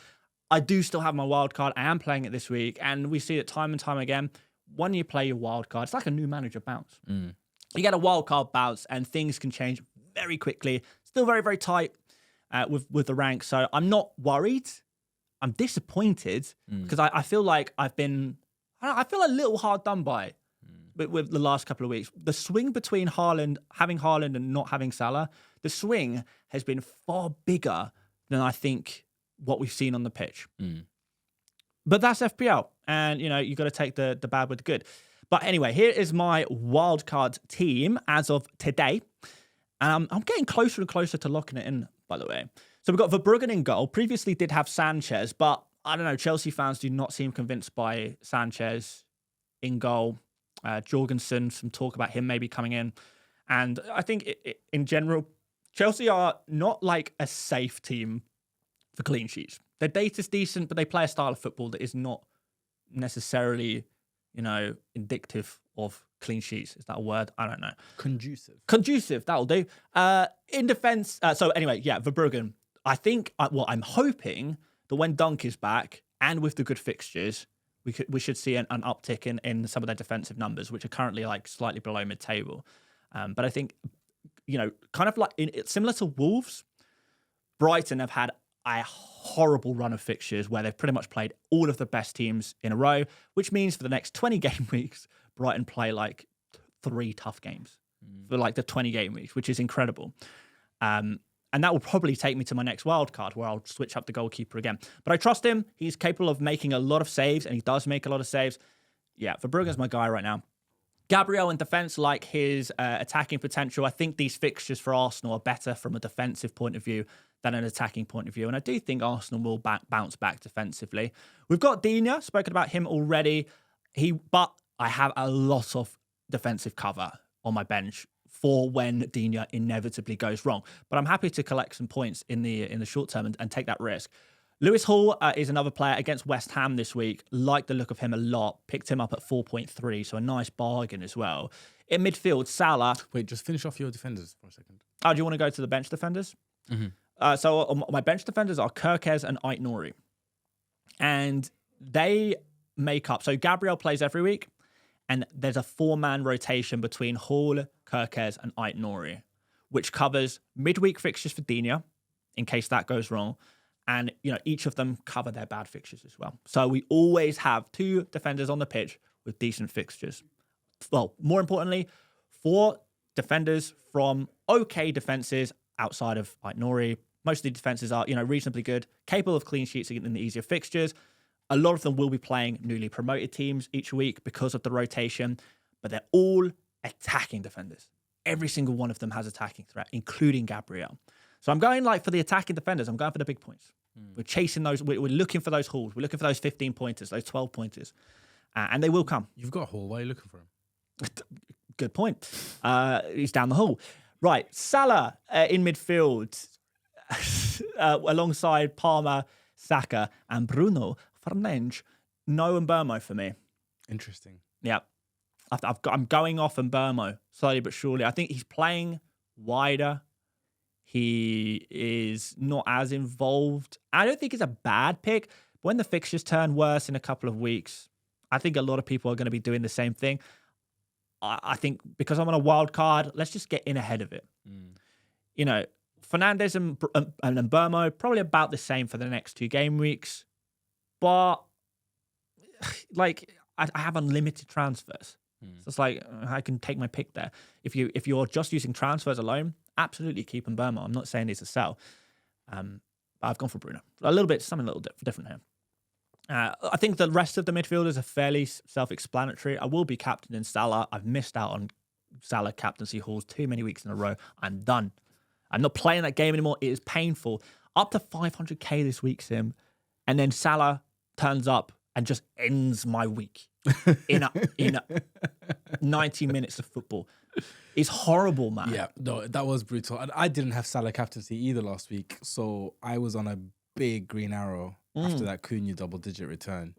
I do still have my wild card. I am playing it this week, and we see it time and time again. When you play your wild card, it's like a new manager bounce. You get a wild card bounce, and things can change very quickly. Still very, very tight with the rank. So I'm not worried. I'm disappointed because I feel like I feel a little hard done by with the last couple of weeks. The swing between having Haaland and not having Salah, the swing has been far bigger than I think what we've seen on the pitch. But that's FPL, and you got to take the bad with the good. But anyway, here is my wildcard team as of today. And I'm getting closer and closer to locking it in, by the way. So we've got Verbruggen in goal. Previously did have Sanchez, but I don't know, Chelsea fans do not seem convinced by Sanchez in goal. Jorgensen, some talk about him maybe coming in. And I think in general, Chelsea are not like a safe team for clean sheets. Their data's decent, but they play a style of football that is not necessarily, indicative of clean sheets. Is that a word? I don't know. Conducive, that'll do. In defense, so anyway, Verbruggen. I think, I'm hoping that when Dunk is back and with the good fixtures, we should see an uptick in some of their defensive numbers, which are currently like slightly below mid-table. But I think, kind of like similar to Wolves, Brighton have had a horrible run of fixtures where they've pretty much played all of the best teams in a row, which means for the next 20 game weeks, Brighton play like 3 tough games for like the 20 game weeks, which is incredible. And that will probably take me to my next wild card where I'll switch up the goalkeeper again. But I trust him. He's capable of making a lot of saves, and he does make a lot of saves. Yeah, Verbruggen's my guy right now. Gabriel in defence, like his attacking potential. I think these fixtures for Arsenal are better from a defensive point of view than an attacking point of view. And I do think Arsenal will bounce back defensively. We've got Digne, spoken about him already. But I have a lot of defensive cover on my bench for when Digne inevitably goes wrong. But I'm happy to collect some points in the short term and take that risk. Lewis Hall is another player against West Ham this week. Like the look of him a lot. Picked him up at 4.3, so a nice bargain as well. In midfield, Salah. Wait, just finish off your defenders for a second. Oh, do you want to go to the bench defenders? Mm-hmm. So my bench defenders are Kerkez and Ait-Nouri. And they make up... So Gabriel plays every week, and there's a 4-man rotation between Hall, Kerkez, and Ait-Nouri, which covers midweek fixtures for Digne, in case that goes wrong. And, each of them cover their bad fixtures as well. So we always have 2 defenders on the pitch with decent fixtures. Well, more importantly, 4 defenders from okay defenses outside of Ait-Nouri. Most of the defenses are, reasonably good, capable of clean sheets in the easier fixtures. A lot of them will be playing newly promoted teams each week because of the rotation, but they're all attacking defenders. Every single one of them has attacking threat, including Gabriel. So I'm going for the attacking defenders. I'm going for the big points. We're chasing those. We're looking for those hauls. We're looking for those 15 pointers, those 12 pointers, and they will come. You've got a haul. Why are you looking for him? Good point. He's down the hall. Right, Salah in midfield alongside Palmer, Saka, and Bruno Fernandes. No Mbermo for me. Interesting. Yeah, I'm going off Mbermo slowly but surely. I think he's playing wider. He is not as involved. I don't think it's a bad pick. But when the fixtures turn worse in a couple of weeks, I think a lot of people are going to be doing the same thing. I think because I'm on a wild card, let's just get in ahead of it. Fernandes and Mbermo, probably about the same for the next 2 game weeks. But, I have unlimited transfers. So it's I can take my pick there. If you're just using transfers alone, absolutely keep Mbermo. I'm not saying it's a sell. But I've gone for Bruno. Something a little different here. I think the rest of the midfielders are fairly self-explanatory. I will be captaining Salah. I've missed out on Salah captaincy hauls too many weeks in a row. I'm done. I'm not playing that game anymore. It is painful. Up to 500k this week, Sim. And then Salah turns up and just ends my week in 90 minutes of football. It's horrible, man. Yeah, no, that was brutal. I didn't have Salah captaincy either last week, so I was on a big green arrow after that Cunha double-digit return.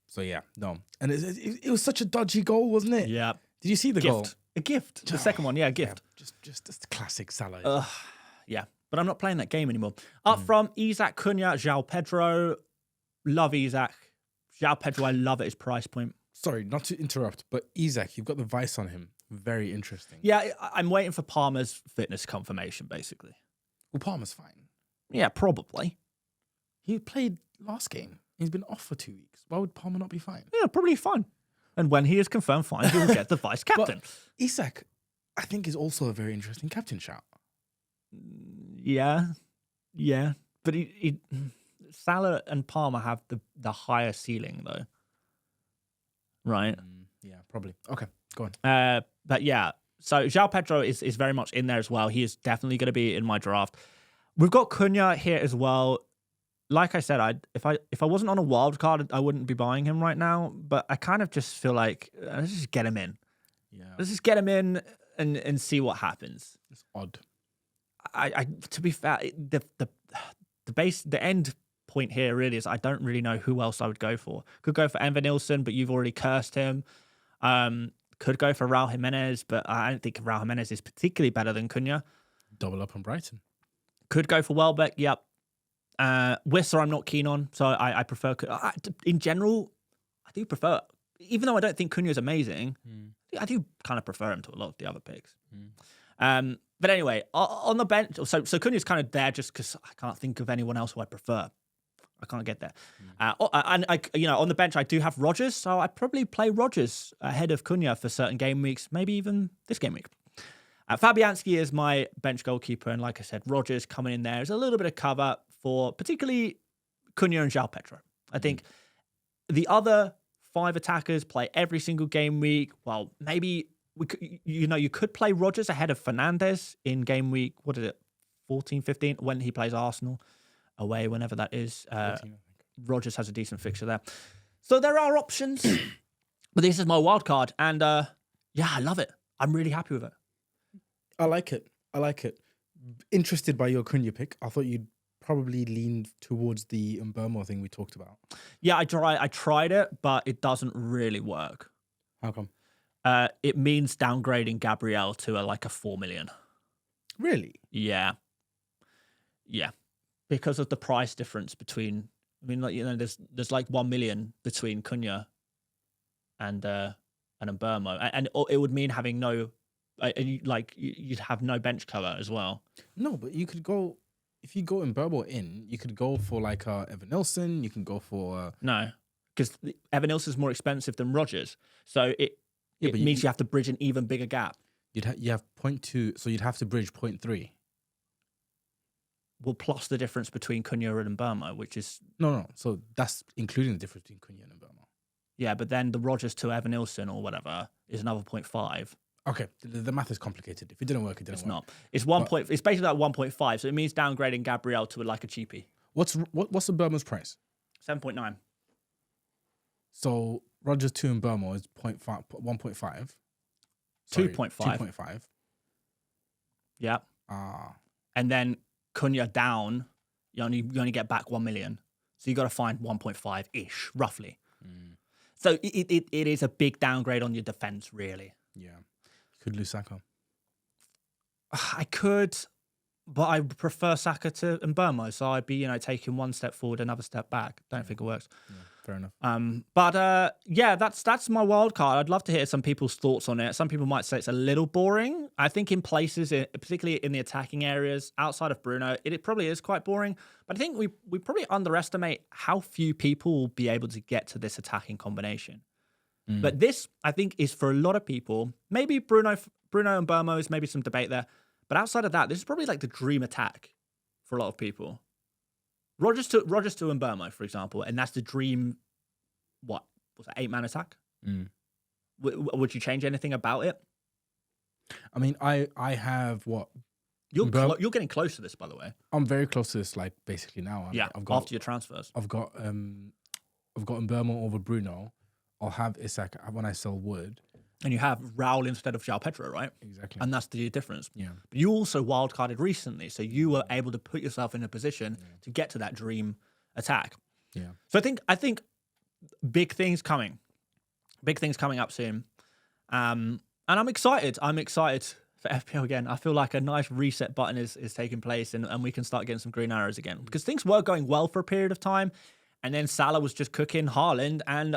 So yeah, no. And it was such a dodgy goal, wasn't it? Yeah. Did you see the goal? A gift. The second one, yeah, a gift. Yeah, just classic Salah. Yeah, but I'm not playing that game anymore. Up from Isak, Cunha, João Pedro. Love Isak. João Pedro, I love at his price point. Sorry, not to interrupt, but Isak, you've got the vice on him. Very interesting. Yeah, I'm waiting for Palmer's fitness confirmation, basically. Well, Palmer's fine. Yeah, probably. He played last game. He's been off for 2 weeks. Why would Palmer not be fine? Yeah, probably fine. And when he is confirmed fine, he will get the vice captain. But Isak, I think, is also a very interesting captain shout. Yeah. But Salah and Palmer have the higher ceiling, though. Right? Yeah, probably. Okay, go on. But yeah, so João Pedro is very much in there as well. He is definitely going to be in my draft. We've got Cunha here as well. Like I said, if I wasn't on a wild card, I wouldn't be buying him right now. But I kind of just feel like let's just get him in. Yeah, let's just get him in and see what happens. It's odd. I to be fair, the end point here really is I don't really know who else I would go for. Could go for Enver Nilsson, but you've already cursed him. Could go for Raul Jimenez, but I don't think Raul Jimenez is particularly better than Cunha. Double up on Brighton. Could go for Welbeck, yep. Wissa I'm not keen on, so I prefer... in general, I do prefer... Even though I don't think Cunha is amazing, I do kind of prefer him to a lot of the other picks. But anyway, on the bench... So Cunha's kind of there just because I can't think of anyone else who I prefer. I can't get there. And on the bench, I do have Rodgers, so I'd probably play Rodgers ahead of Cunha for certain game weeks, maybe even this game week. Fabianski is my bench goalkeeper, and like I said, Rodgers coming in there is a little bit of cover for particularly Cunha and João Pedro. I think the other 5 attackers play every single game week. Well, maybe you could play Rodgers ahead of Fernandes in game week. What is it, 14, 15, when he plays Arsenal away, whenever that is. 14, Rodgers has a decent fixture there. So there are options, but this is my wild card, and I love it. I'm really happy with it. I like it. Interested by your Cunha pick. I thought you'd probably lean towards the Mbeumo thing we talked about. Yeah, I tried it, but it doesn't really work. How come? It means downgrading Gabriel to a 4 million. Really? Yeah. Because of the price difference between, there's like 1 million between Cunha and Mbeumo, and it would mean having no, you'd have no bench cover as well. No, but you could go, if you go Mbeumo in, you could go for Evan Nilsson. You can go for no, because Evan Nilsson's more expensive than Rodgers, so it means you have to bridge an even bigger gap. You have 0.2, so you'd have to bridge 0.3. Well, plus the difference between Cunha and Mbeumo, which is... No. So that's including the difference between Cunha and Mbeumo. Yeah, but then the Rodgers to Evan Nilsson or whatever is another 0.5. Okay, the math is complicated. If it didn't work, it didn't work. It's not. It's basically like 1.5, so it means downgrading Gabriel to a cheapie. What's Mbeumo's price? 7.9. So Rodgers to Mbeumo is 1.5. 2.5. 2.5. Yeah. And then Cunha down, you only get back 1 million. So you got to find 1.5-ish, roughly. So it is a big downgrade on your defense, really. Yeah. You could lose Saka. I could, but I prefer Saka to Mbeumo. So I'd be, taking one step forward, another step back. Don't think it works. Yeah, fair enough. But that's my wild card. I'd love to hear some people's thoughts on it. Some people might say it's a little boring. I think in places, particularly in the attacking areas outside of Bruno, it probably is quite boring. But I think we probably underestimate how few people will be able to get to this attacking combination. But this, I think, is for a lot of people. Maybe Bruno and Mbeumo is maybe some debate there. But outside of that, this is probably the dream attack for a lot of people. Rodgers to Mbeumo, for example, and that's the dream. What was that, 8-man attack? Would you change anything about it? I mean, I have what? You're getting close to this, by the way. I'm very close to this, basically now. After your transfers, I've got Mbeumo over Bruno. I'll have Isak when I sell Wood. And you have Raul instead of João Pedro, right? Exactly. And that's the difference. Yeah. But you also wildcarded recently, so you were able to put yourself in a position to get to that dream attack. Yeah. So I think big things coming. Big things coming up soon. And I'm excited. I'm excited for FPL again. I feel like a nice reset button is taking place and we can start getting some green arrows again. Because things were going well for a period of time. And then Salah was just cooking Haaland, and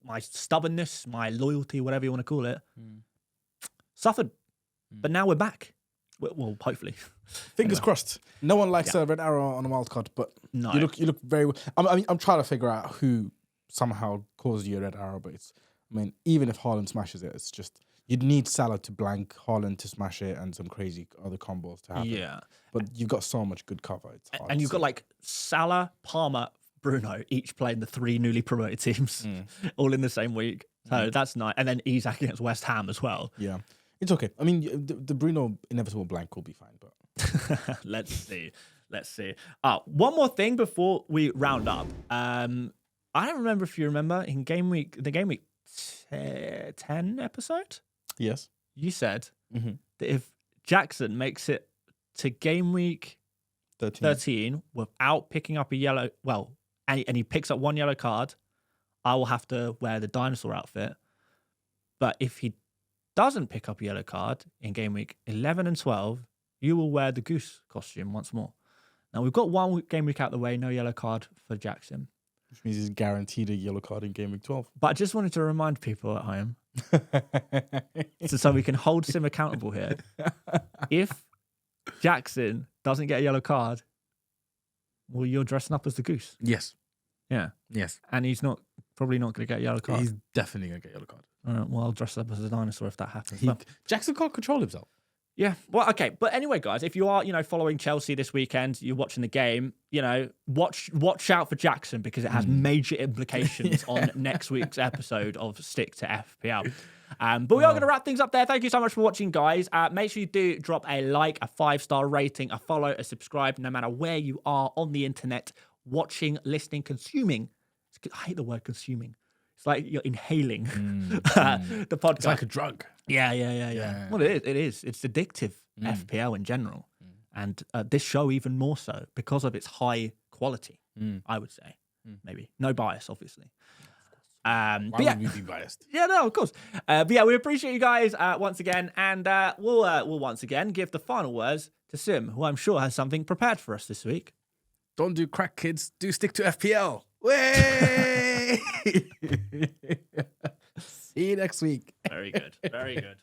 my stubbornness, my loyalty, whatever you want to call it, suffered. But now we're back. Well, hopefully. Fingers crossed. No one likes a red arrow on a wild card, but no. you look very well. I'm trying to figure out who somehow caused you a red arrow, but even if Haaland smashes it, it's just you'd need Salah to blank, Haaland to smash it, and some crazy other combos to happen. Yeah. But you've got so much good cover. It's hard and you've got Salah, Palmer, Bruno, each playing the 3 newly promoted teams, all in the same week. So that's nice. And then Isak against West Ham as well. Yeah. It's okay. I mean, the Bruno inevitable blank will be fine, but let's see. One more thing before we round up. I don't remember if you remember in the game week 10 episode. Yes. You said that if Jackson makes it to game week 13 without picking up a yellow, and he picks up 1 yellow card, I will have to wear the dinosaur outfit. But if he doesn't pick up a yellow card in game week 11 and 12, you will wear the goose costume once more. Now, we've got one game week out the way, no yellow card for Jackson. Which means he's guaranteed a yellow card in Gameweek 12. But I just wanted to remind people at home, so we can hold Sim accountable here. If Jackson doesn't get a yellow card, well, you're dressing up as the goose. Yes. Yeah. Yes. And he's probably not going to get a yellow card. He's definitely going to get a yellow card. All right, well, I'll dress up as a dinosaur if that happens. Jackson can't control himself. Yeah. Well, okay. But anyway, guys, if you are, following Chelsea this weekend, you're watching the game, watch out for Jackson because it has major implications on next week's episode of Stick to FPL. But we are going to wrap things up there. Thank you so much for watching, guys. Make sure you do drop a like, a 5-star rating, a follow, a subscribe, no matter where you are on the internet, watching, listening, consuming. I hate the word consuming. It's like you're inhaling the podcast. It's like a drug. Yeah. Well, it is. It's addictive, FPL in general. And this show even more so because of its high quality, I would say. Maybe. No bias, obviously. Why would we be biased? Yeah, no, of course. But yeah, we appreciate you guys once again. And we'll once again give the final words to Sim, who I'm sure has something prepared for us this week. Don't do crack, kids. Do stick to FPL. Way! See you next week. Very good. Very good.